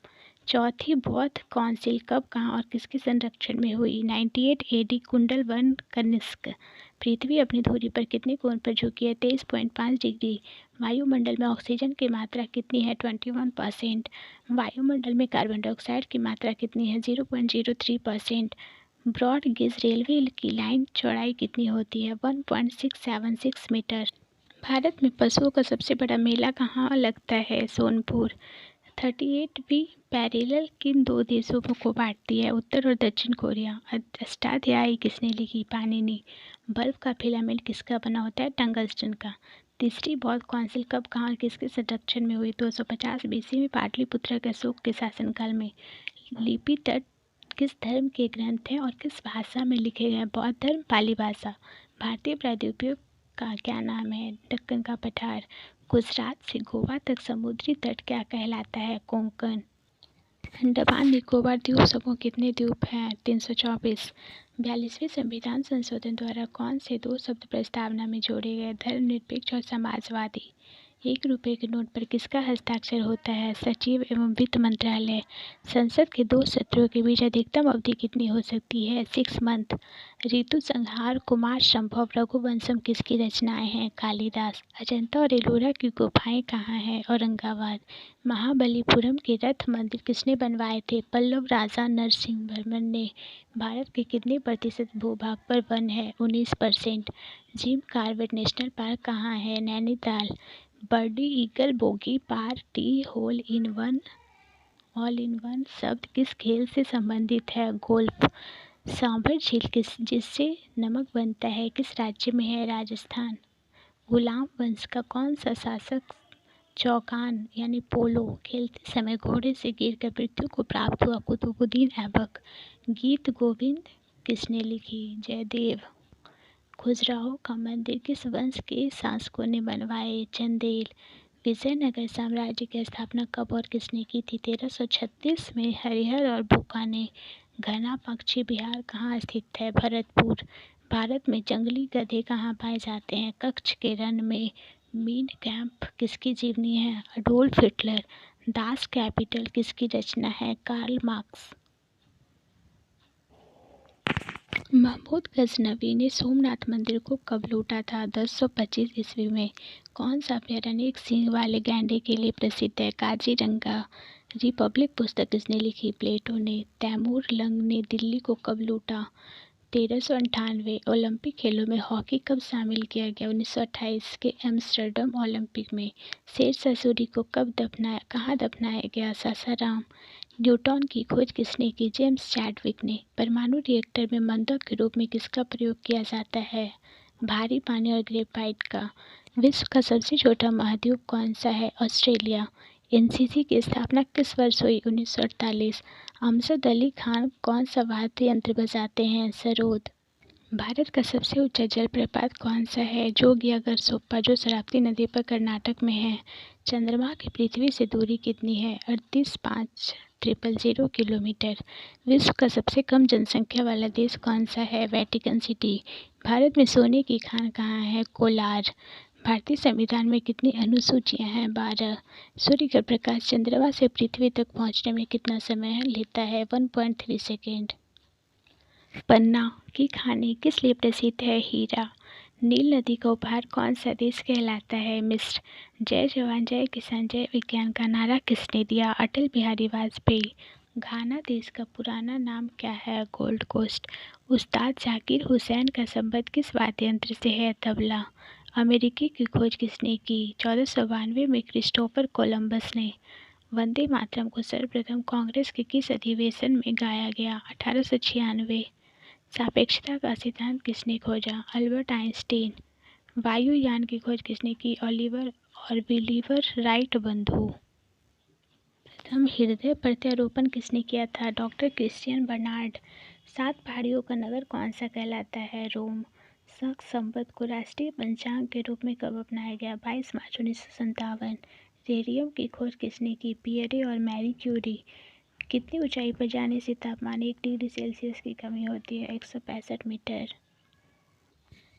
चौथी बौद्ध काउंसिल कब, कहाँ और किसके संरक्षण में हुई? 98 AD। कुंडल वन कनिष्क। पृथ्वी अपनी धुरी पर कितने कोण पर झुकी है? 23.5 डिग्री। वायुमंडल में ऑक्सीजन की मात्रा कितनी है? 21%। वायुमंडल में कार्बन डाइऑक्साइड की मात्रा कितनी है? 0.03%। ब्रॉड गेज रेलवे की लाइन चौड़ाई कितनी होती है? 1.676 मीटर। भारत में पशुओं का सबसे बड़ा मेला कहाँ लगता है? सोनपुर। 38वीं पैरेलल किन दो देशों को बांटती है? उत्तर और दक्षिण कोरिया। अष्टाध्यायी किसने लिखी? पाणिनि। बल्ब का फिलामेंट किसका बना होता है? टंगस्टन का। तीसरी बौद्ध काउंसिल कब, कहाँ और किसके संरक्षण में हुई? 250 BC में पाटलिपुत्र के अशोक के शासनकाल में। लिपि तट किस धर्म के ग्रंथ हैं और किस भाषा में लिखे गए? बौद्ध धर्म, पाली भाषा। भारतीय प्रायद्वीप का क्या नाम है? दक्कन का पठार। गुजरात से गोवा तक समुद्री तट क्या कहलाता है? कोंकण। अंडमान निकोबार द्वीप समूह कितने द्वीप हैं? 324। 42वें संविधान संशोधन द्वारा कौन से दो शब्द प्रस्तावना में जोड़े गए? धर्मनिरपेक्ष और समाजवादी। 1 रुपये के नोट पर किसका हस्ताक्षर होता है? सचिव एवं वित्त मंत्रालय। संसद के दो सत्रों के बीच अधिकतम अवधि कितनी हो सकती है? 6 मंथ। ऋतु संहार, कुमार संभव, रघुवंशम किसकी रचनाएं हैं? कालिदास। अजंता और एलोरा की गुफाएं कहाँ हैं? औरंगाबाद। महाबलीपुरम के रथ मंदिर किसने बनवाए थे? पल्लव राजा नरसिंहवर्मन ने। भारत के कितने प्रतिशत भूभाग पर वन है? 19%। जिम कॉर्बेट नेशनल पार्क कहाँ है? Nainital. Birdie eagle, bogey, par, tee, hole in one, all in one शब्द किस खेल से संबंधित है? गोल्फ। सांभर झील जिससे नमक बनता है किस राज्य में है? राजस्थान। गुलाम वंश का कौन सा शासक चौकान यानी पोलो खेलते समय घोड़े से गिरकर मृत्यु को प्राप्त हुआ? कुतुबुद्दीन ऐबक। गीत गोविंद किसने लिखी? जयदेव। खजुराहो का मंदिर किस वंश के शासकों ने बनवाए? चंदेल। विजयनगर साम्राज्य की स्थापना कब और किसने की थी? 1336 में। हरिहर और बुका ने। घना पक्षी विहार कहाँ स्थित है? भरतपुर। भारत में जंगली गधे कहाँ पाए जाते हैं? कच्छ के रण में। मीन कैंप किसकी जीवनी है? Adolf Hitler. दास कैपिटल किसकी रचना है? Karl Marx. महमूद गजनवी ने सोमनाथ मंदिर को कब लूटा था? 1025 ईस्वी में। कौन सा अभयारण्य एक सींग वाले गैंडे के लिए प्रसिद्ध है? काजीरंगा। रिपब्लिक पुस्तक किसने लिखी? प्लेटो ने। तैमूर लंग ने दिल्ली को कब लूटा? 1398। ओलंपिक खेलों में हॉकी कब शामिल किया गया? 1928 के एम्स्टर्डम ओलंपिक में। शेरशाह सूरी को कहाँ दफनाया गया? सासाराम। न्यूट्रॉन की खोज किसने की? जेम्स चैडविक ने। परमाणु रिएक्टर में मंदक के रूप में किसका प्रयोग किया जाता है? भारी पानी और ग्रेफाइट का। विश्व का सबसे छोटा महाद्वीप कौन सा है? ऑस्ट्रेलिया। एनसीसी की स्थापना किस वर्ष हुई? 1948। अमजद अली खान कौन सा वाद्य यंत्र बजाते हैं? सरोद। भारत का सबसे ऊंचा जलप्रपात कौन सा है? जोगियागर सोप्पा जो शरावती नदी पर कर्नाटक में है। चंद्रमा की पृथ्वी से दूरी कितनी है? 38,500 किलोमीटर। विश्व का सबसे कम जनसंख्या वाला देश कौन सा है? Vatican city. भारत में सोने की खान कहाँ है? कोलार। भारतीय संविधान में कितनी अनुसूचियां हैं? 12। सूर्य का प्रकाश चंद्रमा से पृथ्वी तक पहुंचने में कितना समय लेता है? 1.3 सेकेंड। पन्ना की खानी किस लिए प्रसिद्ध है? हीरा। नील नदी का उपहार कौन सा देश कहलाता है? मिस्र। जय जवान जय किसान जय विज्ञान का नारा किसने दिया? अटल बिहारी वाजपेयी। घाना देश का पुराना नाम क्या है? Gold Coast. उस्ताद जाकिर हुसैन का संबंध किस वाद्य यंत्र से है? तबला। अमेरिकी की खोज किसने की? 1492 में क्रिस्टोफर कोलंबस ने। वंदे मातरम को सर्वप्रथम कांग्रेस के किस अधिवेशन में गाया गया? 1896। सापेक्षता का सिद्धांत किसने खोजा? Albert Einstein. वायुयान की खोज किसने की? ओलिवर और विलिवर राइट बंधु। प्रथम हृदय प्रत्यारोपण किसने किया था? Doctor Christian Bernard. 7 पहाड़ियों का नगर कौन सा कहलाता है? रोम। शक संवत को राष्ट्रीय पंचांग के रूप में कब अपनाया गया? 22 मार्च 1957। रेडियम की खोज किसने की? पियरे और मैरी क्यूरी। कितनी ऊंचाई पर जाने से तापमान 1 डिग्री सेल्सियस की कमी होती है? 165 मीटर।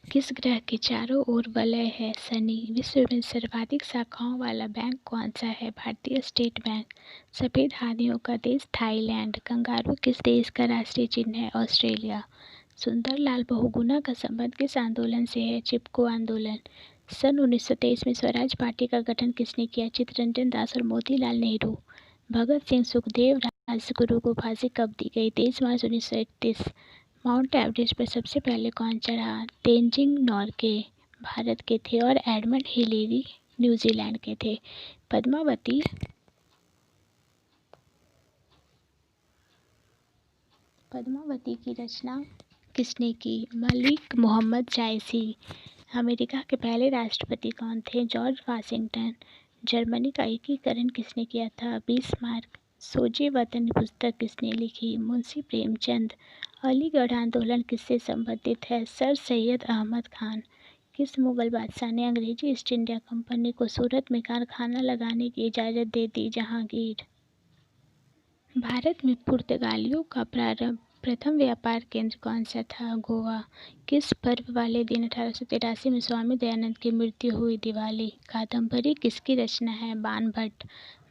किस ग्रह के चारों ओर वलय है? शनि। विश्व में सर्वाधिक शाखाओं वाला बैंक कौन सा है? भारतीय स्टेट बैंक। सफ़ेद हाथियों का देश थाईलैंड। कंगारू किस देश का राष्ट्रीय चिन्ह है? ऑस्ट्रेलिया। सुंदरलाल बहुगुणा का संबंध किस आंदोलन से है? चिपको आंदोलन। सन 1923 में स्वराज पार्टी का गठन किसने किया? चित्तरंजन दास और मोतीलाल नेहरू। भगत सिंह सुखदेव राजगुरु को फांसी कब दी गई? 23 मार्च 1931। माउंट एवरेस्ट पर सबसे पहले कौन चढ़ा? तेंजिंग नोर्गे भारत के थे और एडमंड हिलेरी न्यूजीलैंड के थे। पद्मावती की रचना किसने की? मलिक मोहम्मद जायसी। अमेरिका के पहले राष्ट्रपति कौन थे? George Washington. जर्मनी का एकीकरण किसने किया था? बिस्मार्क। सोजे वतन पुस्तक किसने लिखी? मुंशी प्रेमचंद। अलीगढ़ आंदोलन किससे संबंधित है? सर सैयद अहमद खान। किस मुगल बादशाह ने अंग्रेजी ईस्ट इंडिया कंपनी को सूरत में कारखाना लगाने की इजाज़त दे दी? जहांगीर। भारत में पुर्तगालियों का प्रथम व्यापार केंद्र कौन सा था? गोवा। किस पर्व वाले दिन 1883 में स्वामी दयानंद की मृत्यु हुई? दिवाली। कादम्बरी किसकी रचना है? बाणभट्ट।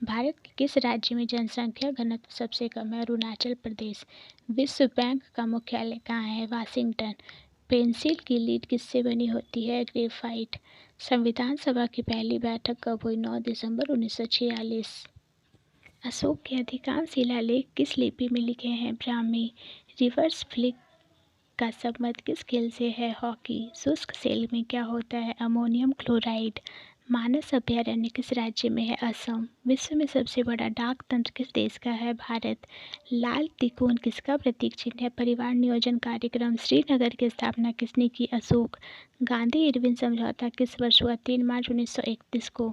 भारत के किस राज्य में जनसंख्या घनत्व सबसे कम है? अरुणाचल प्रदेश। विश्व बैंक का मुख्यालय कहाँ है? वाशिंगटन। पेंसिल की लीड किससे बनी होती है? ग्रेफाइट। संविधान सभा की पहली बैठक कब हुई? 9 दिसंबर 1946। अशोक के अधिकांश शिलालेख किस लिपि में लिखे हैं? ब्राह्मी। रिवर्स फ्लिक का संबंध किस खेल से है? हॉकी। शुष्क सेल में क्या होता है? Ammonium chloride. मानस अभयारण्य किस राज्य में है? असम। विश्व में सबसे बड़ा डाक तंत्र किस देश का है? भारत। लाल तिकोन किसका प्रतीक चिन्ह है? परिवार नियोजन कार्यक्रम। श्रीनगर की स्थापना किसने की? अशोक। गांधी इरविन समझौता किस वर्ष हुआ? 3 मार्च 1931 को।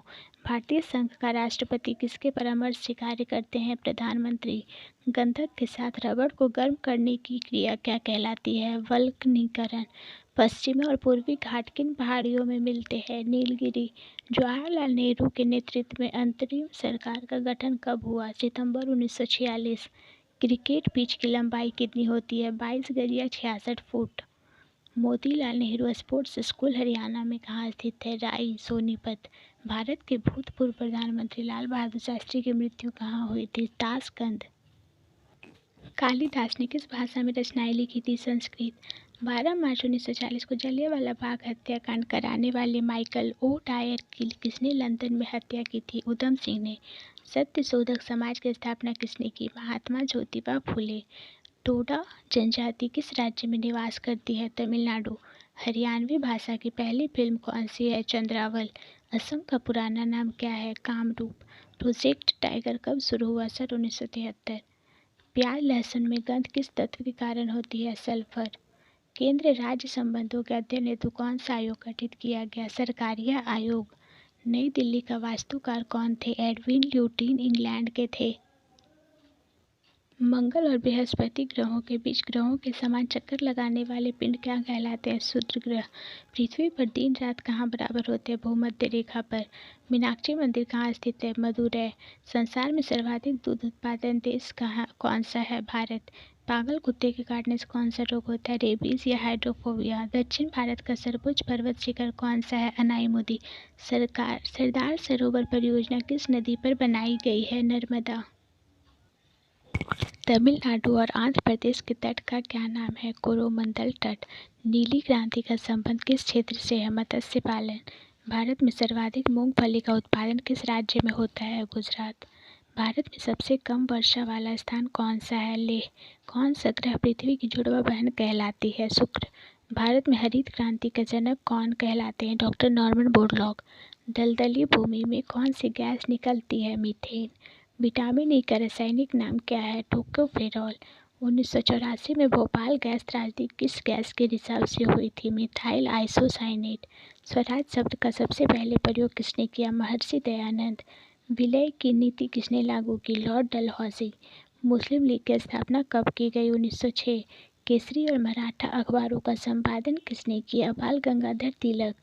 भारतीय संघ का राष्ट्रपति किसके परामर्श से कार्य करते हैं? प्रधानमंत्री। गंधक के साथ रबड़ को गर्म करने की क्रिया क्या कहलाती है? वल्कनीकरण। पश्चिमी और पूर्वी घाट किन पहाड़ियों में मिलते हैं? नीलगिरी। जवाहरलाल नेहरू के नेतृत्व में अंतरिम सरकार का गठन कब हुआ? सितंबर 1946। क्रिकेट पिच की लंबाई कितनी होती है? 22 गज या 66 foot. Motilal Nehru sports school Haryana में कहाँ स्थित है? राई सोनीपत। भारत के भूतपूर्व प्रधानमंत्री लाल बहादुर शास्त्री की मृत्यु कहाँ हुई थी? ताशकंद। कालिदास ने किस भाषा में रचनाएं लिखी थी? संस्कृत। 12 मार्च 1940 को जलियांवाला बाग हत्याकांड कराने वाले माइकल ओ डायर की किसने लंदन में हत्या की थी? उधम सिंह ने। सत्य शोधक समाज की स्थापना किसने की? महात्मा ज्योतिबा फुले। टोडा जनजाति किस राज्य में निवास करती है? तमिलनाडु। हरियाणवी भाषा की पहली फिल्म कौन सी है? चंद्रावल। असम का पुराना नाम क्या है? कामरूप। प्रोजेक्ट टाइगर कब शुरू हुआ? सन 1973। प्याज लहसुन में गंध किस तत्व के कारण होती है? सल्फर। केंद्र राज्य संबंधों के अध्ययन हेतु कौन सा आयोग गठित किया गया? सरकारिया आयोग। नई दिल्ली का वास्तुकार कौन थे? एडविन ल्यूटिन इंग्लैंड के थे। मंगल और बृहस्पति ग्रहों के बीच ग्रहों के समान चक्कर लगाने वाले पिंड क्या कहलाते हैं? क्षुद्र ग्रह। पृथ्वी पर दिन रात कहाँ बराबर होते हैं? भूमध्य रेखा पर। मीनाक्षी मंदिर कहाँ स्थित है? मदुरै। संसार में सर्वाधिक दूध उत्पादन देश कौन सा है? भारत। पागल कुत्ते के काटने से कौन सा रोग होता है? रेबीज या हाइड्रोफोबिया। दक्षिण भारत का सर्वोच्च पर्वत शिखर कौन सा है? अनाईमुदी। सरदार सरोवर परियोजना किस नदी पर बनाई गई है? नर्मदा। तमिलनाडु और आंध्र प्रदेश के तट का क्या नाम है? कोरोमंडल तट। नीली क्रांति का संबंध किस क्षेत्र से है? मत्स्य पालन। भारत में सर्वाधिक मूंगफली का उत्पादन किस राज्य में होता है? गुजरात। भारत में सबसे कम वर्षा वाला स्थान कौन सा है? लेह। कौन सा ग्रह पृथ्वी की जुड़वा बहन कहलाती है? शुक्र। भारत में हरित क्रांति का जनक कौन कहलाते हैं? Doctor Norman Borlaug. दलदली भूमि में कौन सी गैस निकलती है? मीथेन। विटामिन ई का रासायनिक नाम क्या है? टोकोफेरॉल। 1984 में भोपाल गैस त्रासदी किस गैस के रिसाव से हुई थी? Methyl isocyanate. स्वराज शब्द का सबसे पहले प्रयोग किसने किया? महर्षि दयानंद। विलय की नीति किसने लागू की? लॉर्ड डलहौजी। मुस्लिम लीग की स्थापना कब की गई? 1906। केसरी और मराठा अखबारों का संपादन किसने किया? बाल गंगाधर तिलक।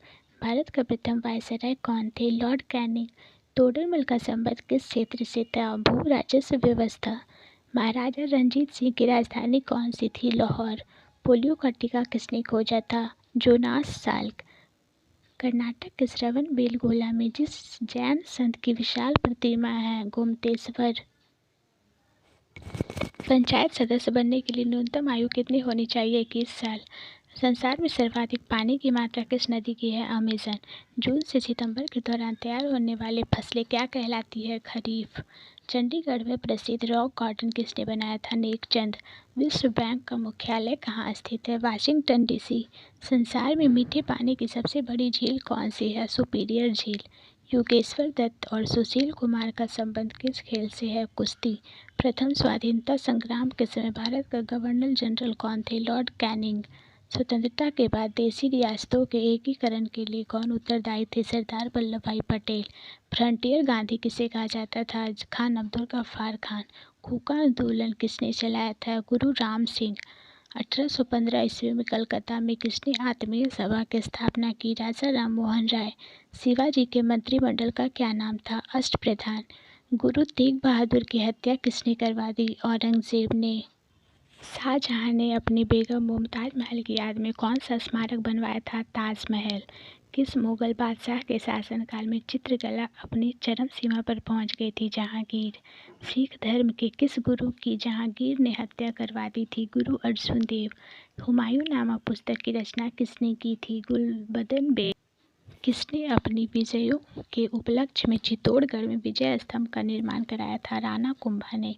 भारत का प्रथम वायसराय कौन थे? Lord Canning. तोडरमल का संबंध किस क्षेत्र से था? भू राजस्व व्यवस्था। महाराजा रणजीत सिंह की राजधानी कौन सी थी? लाहौर। पोलियो का टीका किसने खोजा था? Jonas Salk. कर्नाटक के श्रवण बेलगोला में जिस जैन संत की विशाल प्रतिमा है? गोमतेश्वर। पंचायत सदस्य बनने के लिए न्यूनतम आयु कितनी होनी चाहिए? 21 साल। संसार में सर्वाधिक पानी की मात्रा किस नदी की है? अमेजन। जून से सितंबर के दौरान तैयार होने वाली फसलें क्या कहलाती है? खरीफ। चंडीगढ़ में प्रसिद्ध रॉक गार्डन किसने बनाया था? नेकचंद। विश्व बैंक का मुख्यालय कहाँ स्थित है? Washington DC. संसार में मीठे पानी की सबसे बड़ी झील कौन सी है? सुपीरियर झील। योगेश्वर दत्त और सुशील कुमार का संबंध किस खेल से है? कुश्ती। प्रथम स्वाधीनता संग्राम के समय भारत का गवर्नर जनरल कौन थे? Lord Canning. स्वतंत्रता के बाद देशी रियासतों के एकीकरण के लिए कौन उत्तरदायी थे? सरदार वल्लभ भाई पटेल। फ्रंटियर गांधी किसे कहा जाता था? खान अब्दुल गफ्फार खान। कूका आंदोलन किसने चलाया था? गुरु राम सिंह। 1815 ईस्वी में कलकत्ता में किसने आत्मीय सभा की स्थापना की? राजा राम मोहन राय। शिवाजी के मंत्रिमंडल का क्या नाम था? अष्टप्रधान। गुरु तेग बहादुर की हत्या किसने करवा दी? औरंगजेब ने। शाहजहां ने अपनी बेगम मुमताज महल की याद में कौन सा स्मारक बनवाया था? ताजमहल। किस मुगल बादशाह के शासनकाल में चित्रकला अपनी चरम सीमा पर पहुंच गई थी? जहांगीर। सिख धर्म के किस गुरु की जहांगीर ने हत्या करवा दी थी? गुरु अर्जुन देव। हुमायूं नामा पुस्तक की रचना किसने की थी? गुलबदन बेग। किसने अपनी विजयों के उपलक्ष्य में चित्तौड़गढ़ में विजय स्तंभ का निर्माण कराया था? राणा कुंभा ने।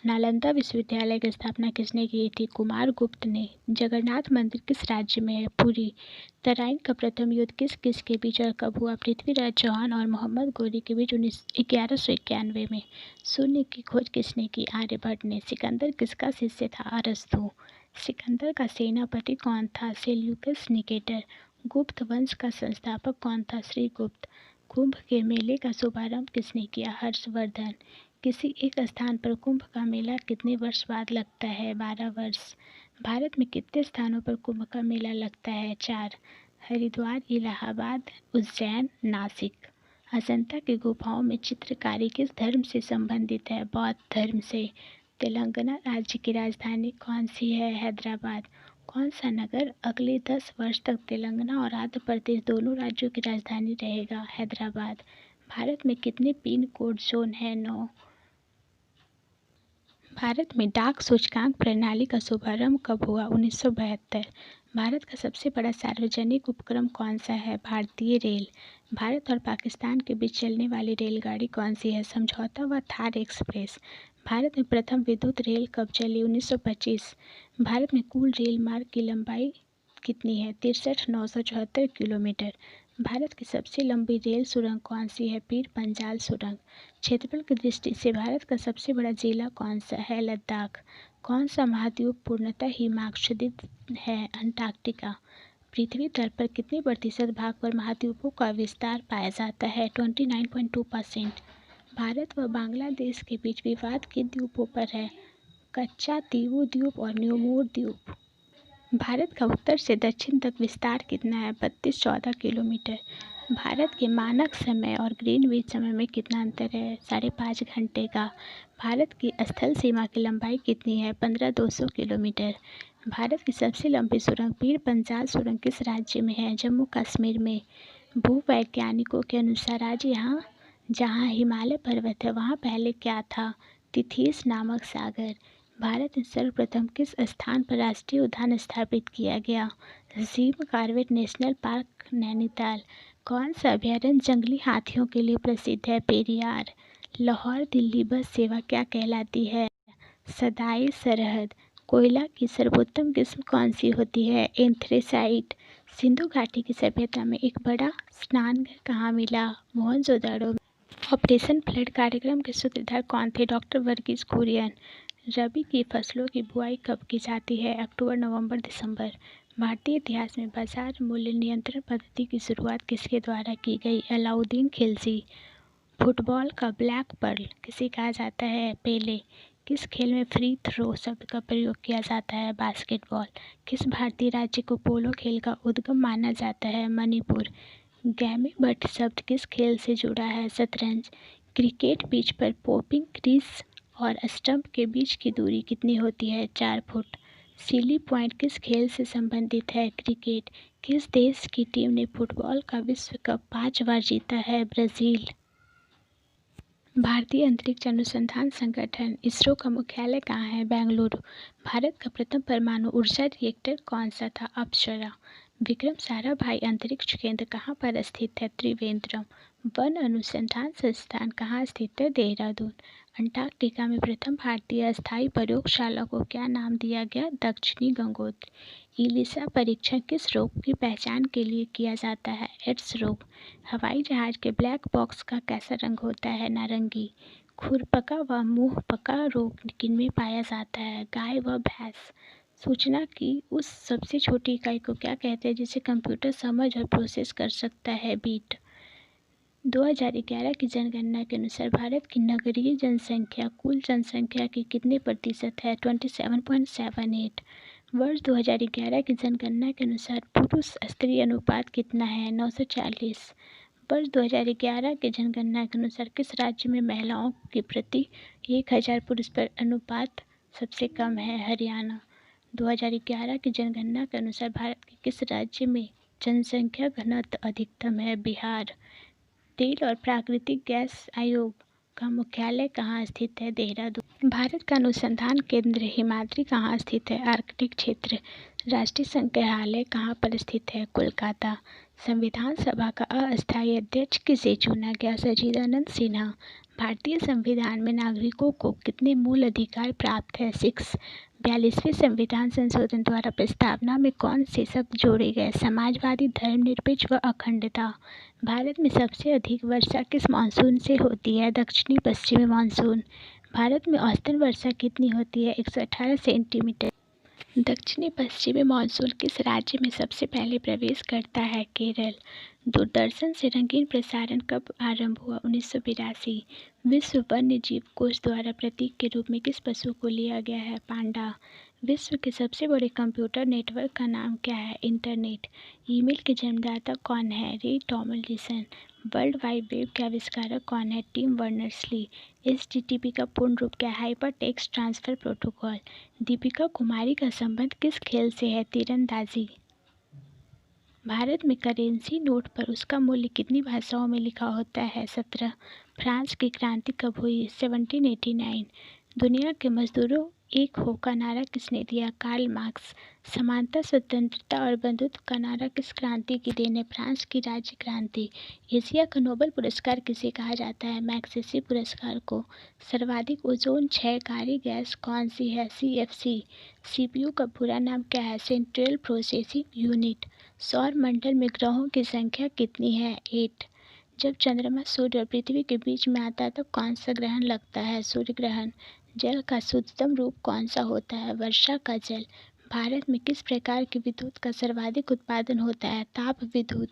नालंदा विश्वविद्यालय की स्थापना किसने की थी? कुमारगुप्त ने। जगन्नाथ मंदिर किस राज्य में है? पुरी। तराइन का प्रथम युद्ध किस किस के बीच और कब हुआ? पृथ्वीराज चौहान और मोहम्मद गोरी के बीच 1191 में। शून्य की खोज किसने की? आर्यभट्ट ने। सिकंदर किसका शिष्य था? अरस्तु। सिकंदर का सेनापति कौन था? Seleucus Nicator. गुप्त वंश का संस्थापक कौन था? श्रीगुप्त। कुंभ के मेले का शुभारंभ किसने किया? हर्षवर्धन। किसी एक स्थान पर कुंभ का मेला कितने वर्ष बाद लगता है? 12 वर्ष। भारत में कितने स्थानों पर कुंभ का मेला लगता है? 4। हरिद्वार, इलाहाबाद, उज्जैन, नासिक। अजंता की गुफाओं में चित्रकारी किस धर्म से संबंधित है? बौद्ध धर्म से। तेलंगाना राज्य की राजधानी कौन सी है? हैदराबाद। कौन सा नगर अगले 10 वर्ष तक तेलंगाना और आंध्र प्रदेश दोनों राज्यों की राजधानी रहेगा? हैदराबाद। भारत में कितने पिन कोड जोन हैं? 9। भारत में डाक सूचकांक प्रणाली का शुभारंभ कब हुआ? 1972। भारत का सबसे बड़ा सार्वजनिक उपक्रम कौन सा है? भारतीय रेल। भारत और पाकिस्तान के बीच चलने वाली रेलगाड़ी कौन सी है? समझौता व थार एक्सप्रेस। भारत में प्रथम विद्युत रेल कब चली? 1925। भारत में कुल रेल मार्ग की लंबाई कितनी है? 63,974 किलोमीटर। भारत की सबसे लंबी रेल सुरंग कौन सी है? पीर पंजाल सुरंग। क्षेत्रफल की दृष्टि से भारत का सबसे बड़ा जिला कौन सा है? लद्दाख। कौन सा महाद्वीप पूर्णतः हिमाच्छादित है? अंटार्कटिका। पृथ्वी तल पर कितने प्रतिशत भाग पर महाद्वीपों का विस्तार पाया जाता है? 29.2%। भारत व बांग्लादेश के बीच विवाद किन द्वीपों पर है? कच्चा तीवू द्वीप और न्यूमोर द्वीप। भारत का उत्तर से दक्षिण तक विस्तार कितना है? 3214 किलोमीटर। भारत के मानक समय और ग्रीनविच समय में कितना अंतर है? 5.5 घंटे का। भारत की स्थल सीमा की लंबाई कितनी है? 15,200 किलोमीटर। भारत की सबसे लंबी सुरंग पीर पंजाल सुरंग किस राज्य में है? जम्मू कश्मीर में। भूवैज्ञानिकों के अनुसार आज यहाँ जहाँ हिमालय पर्वत है वहाँ पहले क्या था? तिथीस नामक सागर। भारत में सर्वप्रथम किस स्थान पर राष्ट्रीय उद्यान स्थापित किया गया? Jim Corbett national park, Nainital. कौन सा अभयारण्य जंगली हाथियों के लिए प्रसिद्ध है? पेरियार। लाहौर दिल्ली बस सेवा क्या कहलाती है? सदाई सरहद। कोयला की सर्वोत्तम किस्म कौन सी होती है? एंथ्रेसाइट। सिंधु घाटी की सभ्यता में एक बड़ा स्नानघर कहाँ मिला? मोहनजोदड़ो। ऑपरेशन फ्लड कार्यक्रम के सूत्रधार कौन थे? डॉक्टर वर्गीस कुरियन। रबी की फसलों की बुआई कब की जाती है? अक्टूबर, नवंबर, दिसंबर। भारतीय इतिहास में बाजार मूल्य नियंत्रण पद्धति की शुरुआत किसके द्वारा की गई? अलाउद्दीन खिलजी। फुटबॉल का ब्लैक पर्ल किसे कहा जाता है? पेले। किस खेल में फ्री थ्रो शब्द का प्रयोग किया जाता है? बास्केटबॉल। किस भारतीय राज्य को पोलो खेल का उद्गम माना जाता है? मणिपुर। गैमी बट शब्द किस खेल से जुड़ा है? शतरंज। क्रिकेट पिच पर पॉपिंग क्रीज और स्टंप के बीच की दूरी कितनी होती है? 4 फुट। सीली पॉइंट किस खेल से संबंधित है? क्रिकेट। किस देश की टीम ने फुटबॉल का विश्व कप 5 बार जीता है? ब्राज़ील। भारतीय अंतरिक्ष अनुसंधान संगठन इसरो का मुख्यालय कहाँ है? बेंगलुरु। भारत का प्रथम परमाणु ऊर्जा रिएक्टर कौन सा था? अप्सरा। विक्रम साराभाई अंतरिक्ष केंद्र कहाँ पर स्थित है? त्रिवेंद्रम। वन अनुसंधान संस्थान कहाँ स्थित है? देहरादून। अंटार्कटिका में प्रथम भारतीय अस्थायी प्रयोगशाला को क्या नाम दिया गया? दक्षिणी गंगोत्री। इलिसा परीक्षण किस रोग की पहचान के लिए किया जाता है? एड्स रोग। हवाई जहाज के ब्लैक बॉक्स का कैसा रंग होता है? नारंगी। खुरपका व मुंहपका रोग किनमें पाया जाता है? गाय व भैंस। सूचना की उस सबसे छोटी इकाई को क्या कहते हैं जिसे कंप्यूटर समझ और प्रोसेस कर सकता है? बीट। 2011 की जनगणना के अनुसार भारत की नगरीय जनसंख्या कुल जनसंख्या की कितने प्रतिशत है? 27.78। वर्ष 2011 की जनगणना के अनुसार पुरुष स्त्री अनुपात कितना है? 940। वर्ष 2011 की जनगणना के अनुसार किस राज्य में महिलाओं के प्रति 1000 पुरुष पर अनुपात सबसे कम है? हरियाणा। 2011 की जनगणना के अनुसार भारत के किस राज्य में जनसंख्या घनत्व अधिकतम है? बिहार। तेल और प्राकृतिक गैस आयोग का मुख्यालय कहाँ स्थित है? देहरादून। भारत का अनुसंधान केंद्र हिमाद्री कहाँ स्थित है? आर्कटिक क्षेत्र। राष्ट्रीय संग्रहालय कहाँ पर स्थित है? कोलकाता। संविधान सभा का अस्थायी अध्यक्ष किसे चुना गया? सच्चिदानंद सिन्हा। भारतीय संविधान में नागरिकों को कितने मूल अधिकार प्राप्त है? 6। 42वें संविधान संशोधन द्वारा प्रस्तावना में कौन से शब्द जोड़े गए? समाजवादी, धर्मनिरपेक्ष व अखंडता। भारत में सबसे अधिक वर्षा किस मानसून से होती है? दक्षिणी पश्चिमी मानसून। भारत में औसतन वर्षा कितनी होती है? 118 सेंटीमीटर। दक्षिणी पश्चिमी मानसून किस राज्य में सबसे पहले प्रवेश करता है? केरल। दूरदर्शन से रंगीन प्रसारण कब आरंभ हुआ? 1982। विश्व वन्य जीव कोष द्वारा प्रतीक के रूप में किस पशु को लिया गया है? पांडा। विश्व के सबसे बड़े कंप्यूटर नेटवर्क का नाम क्या है? इंटरनेट। ईमेल के जन्मदाता कौन है? रे टॉमलिंसन। वर्ल्ड वाइड वेब के आविष्कारक कौन है? Tim Berners-Lee. HTTP का पूर्ण रूप क्या है? Hypertext transfer protocol. Deepika Kumari का संबंध किस खेल से है? तीरंदाजी। भारत में करेंसी नोट पर उसका मूल्य कितनी भाषाओं में लिखा होता है? 17। फ्रांस की क्रांति कब हुई? 1789। दुनिया के मजदूरों एक हो का नारा किसने दिया? Karl Marx. समानता, स्वतंत्रता और बंधुत्व का नारा किस क्रांति की देन है? फ्रांस की राज्य क्रांति। एशिया का नोबेल पुरस्कार किसे कहा जाता है? मैग्सेसे पुरस्कार को। सर्वाधिक ओजोन क्षयकारी गैस कौन सी है? CFC। CPU का पूरा नाम क्या है? Central processing unit. सौर मंडल में ग्रहों की संख्या कितनी है? 8। जब चंद्रमा, सूर्य और पृथ्वी के बीच में आता है तो कौन सा ग्रहण लगता है? सूर्य ग्रहण। जल का शुद्धतम रूप कौन सा होता है? वर्षा का जल। भारत में किस प्रकार की विद्युत का सर्वाधिक उत्पादन होता है? ताप विद्युत।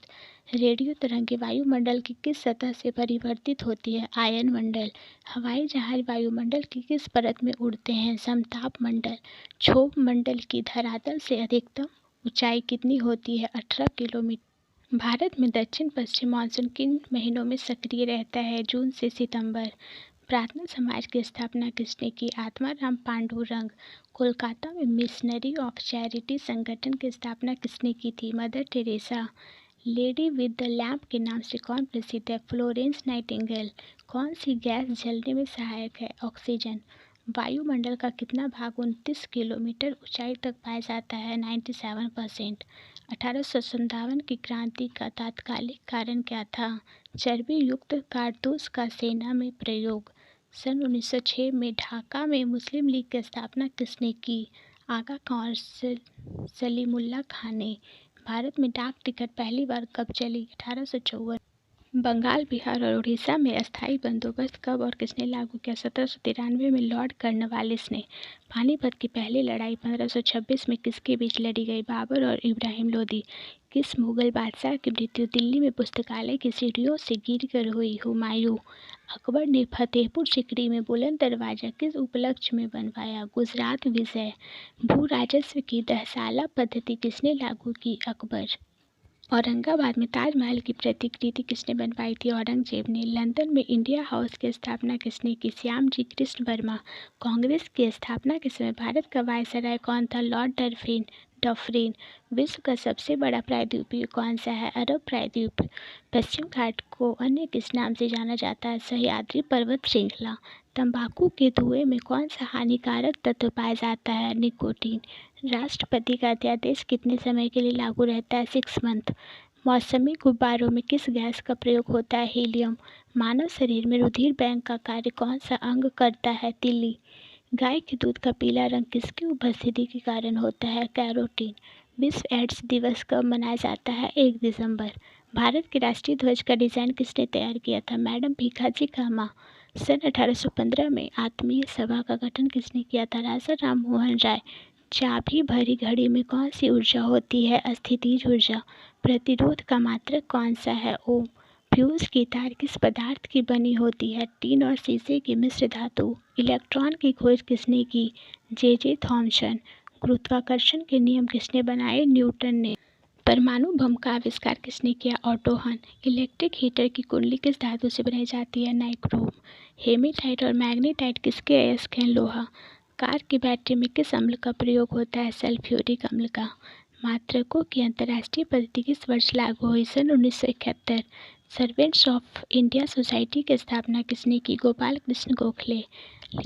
रेडियो तरंगें वायुमंडल की किस सतह से परिवर्तित होती है? आयन मंडल। हवाई जहाज वायुमंडल की किस परत में उड़ते हैं? समताप मंडल। क्षोभ मंडल की धरातल से अधिकतम ऊंचाई कितनी होती है? 18 किलोमीटर। भारत में दक्षिण पश्चिम मानसून किन महीनों में सक्रिय रहता है? जून से सितंबर। प्रार्थना समाज की स्थापना किसने की? आत्माराम पांडुरंग। कोलकाता में मिशनरी ऑफ चैरिटी संगठन की स्थापना किसने की थी? Mother Teresa. Lady with the lamp के नाम से कौन प्रसिद्ध है? Florence Nightingale. कौन सी गैस जलने में सहायक है? ऑक्सीजन। वायुमंडल का कितना भाग 29 किलोमीटर ऊंचाई तक पाया जाता है? 97%। 1857 की क्रांति का तात्कालिक कारण क्या था? चर्बी युक्त कारतूस का सेना में प्रयोग। सन 1906 में ढाका में मुस्लिम लीग की स्थापना किसने की? आगा खां और सलीमुल्लाह खां ने। भारत में डाक टिकट पहली बार कब चली? 1854। बंगाल, बिहार और उड़ीसा में अस्थायी बंदोबस्त कब और किसने लागू किया? 1793 में लॉर्ड कॉर्नवालिस ने। पानीपत की पहली लड़ाई 1526 में किसके बीच लड़ी गई? बाबर और इब्राहिम लोदी। किस मुगल बादशाह की मृत्यु दिल्ली में पुस्तकालय की सीढ़ियों से गिरकर हुई? हुमायूं। अकबर ने फतेहपुर सीकरी में बुलंद दरवाजा किस उपलक्ष्य में बनवाया? गुजरात विजय। भू राजस्व की 10 साला पद्धति किसने लागू की? अकबर। औरंगाबाद में ताजमहल की प्रतिकृति किसने बनवाई थी? औरंगजेब ने। लंदन में इंडिया हाउस की स्थापना किसने की? श्यामजी कृष्ण वर्मा। कांग्रेस की स्थापना के समय भारत का वायसराय कौन था? Lord Dufferin. विश्व का सबसे बड़ा प्रायद्वीप कौन सा है? अरब प्रायद्वीप। पश्चिम घाट को अन्य किस नाम से जाना जाता है? सह्याद्री पर्वत श्रृंखला। तंबाकू के धुएं में कौन सा हानिकारक तत्व पाया जाता है? निकोटीन। राष्ट्रपति का अध्यादेश कितने समय के लिए लागू रहता है? 6 मंथ। मौसमी गुब्बारों में किस गैस का प्रयोग होता है? हीलियम। मानव शरीर में रुधिर बैंक का कार्य कौन सा अंग करता है? तिल्ली। गाय के दूध का पीला रंग किसकी उपस्थिति के कारण होता है? कैरोटीन। विश्व एड्स दिवस कब मनाया जाता है? 1 दिसंबर। भारत के राष्ट्रीय ध्वज का डिज़ाइन किसने तैयार किया था? मैडम भीखाजी कामा। सन 1815 में आत्मीय सभा का गठन किसने किया था? राजा राम मोहन राय। चाबी भरी घड़ी में कौन सी ऊर्जा होती है? स्थितिज ऊर्जा। प्रतिरोध का मात्रक कौन सा है? ओम। फ्यूज की तार किस पदार्थ की बनी होती है? टीन और शीशे की मिश्र धातु। इलेक्ट्रॉन की खोज किसने की? J Thomson. गुरुत्वाकर्षण के नियम किसने बनाए? न्यूटन ने। परमाणु बम का आविष्कार किसने किया? ऑटो हन। इलेक्ट्रिक हीटर की कुंडली किस धातु से बनाई जाती है? नाइक्रोम। हेमेटाइट और मैग्नेटाइट किसके अयस्क हैं? लोहा। कार की बैटरी में किस अम्ल का प्रयोग होता है? सल्फ्यूरिक अम्ल का। मात्रकों की अंतर्राष्ट्रीय पद्धति किस वर्ष लागू हुई? सन 1971। सर्वेंट्स ऑफ इंडिया सोसाइटी की स्थापना किसने की? गोपाल कृष्ण गोखले।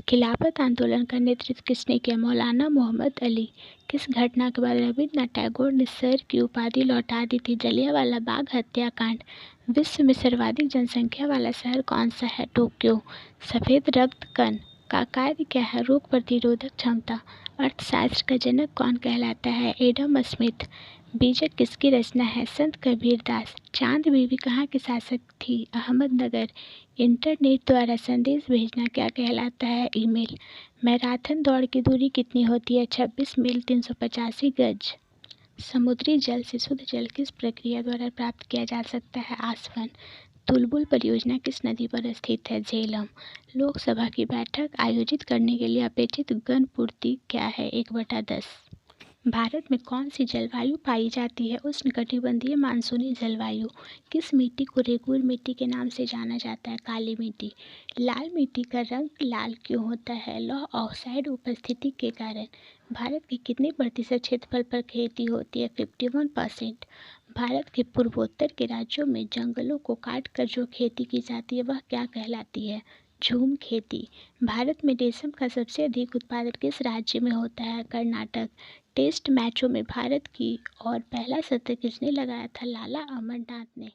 खिलाफत आंदोलन का नेतृत्व किसने किया? मौलाना मोहम्मद अली। किस घटना के बाद रविन्द्रनाथ टैगोर ने सर की उपाधि लौटा दी थी? जलियांवाला बाग हत्याकांड। विश्व में सर्वाधिक जनसंख्या वाला शहर कौन सा है? टोक्यो। सफ़ेद रक्त कण का कार्य क्या है? रोग प्रतिरोधक क्षमता। अर्थशास्त्र का जनक कौन कहलाता है? Adam Smith. बीजक किसकी रचना है? संत कबीरदास। चांद बीबी कहाँ की शासक थी? अहमदनगर। इंटरनेट द्वारा संदेश भेजना क्या कहलाता है? ईमेल। मैराथन दौड़ की दूरी कितनी होती है? 26 मील 385 गज। समुद्री जल से शुद्ध जल किस प्रक्रिया द्वारा प्राप्त किया जा सकता है? आसवन। तुलबुल परियोजना किस नदी पर स्थित है? झेलम। लोकसभा की बैठक आयोजित करने के लिए अपेक्षित गण पूर्ति क्या है? 1/10। भारत में कौन सी जलवायु पाई जाती है? उष्णकटिबंधीय मानसूनी जलवायु। किस मिट्टी को रेगुर मिट्टी के नाम से जाना जाता है? काली मिट्टी। लाल मिट्टी का रंग लाल क्यों होता है? लौह ऑक्साइड उपस्थिति के कारण। भारत के कितने प्रतिशत क्षेत्रफल पर खेती होती है? 51%। भारत के पूर्वोत्तर के राज्यों में जंगलों को काटकर जो खेती की जाती है वह क्या कहलाती है? झूम खेती। भारत में रेशम का सबसे अधिक उत्पादन किस राज्य में होता है? कर्नाटक। टेस्ट मैचों में भारत की और पहला शतक किसने लगाया था? लाला अमरनाथ ने।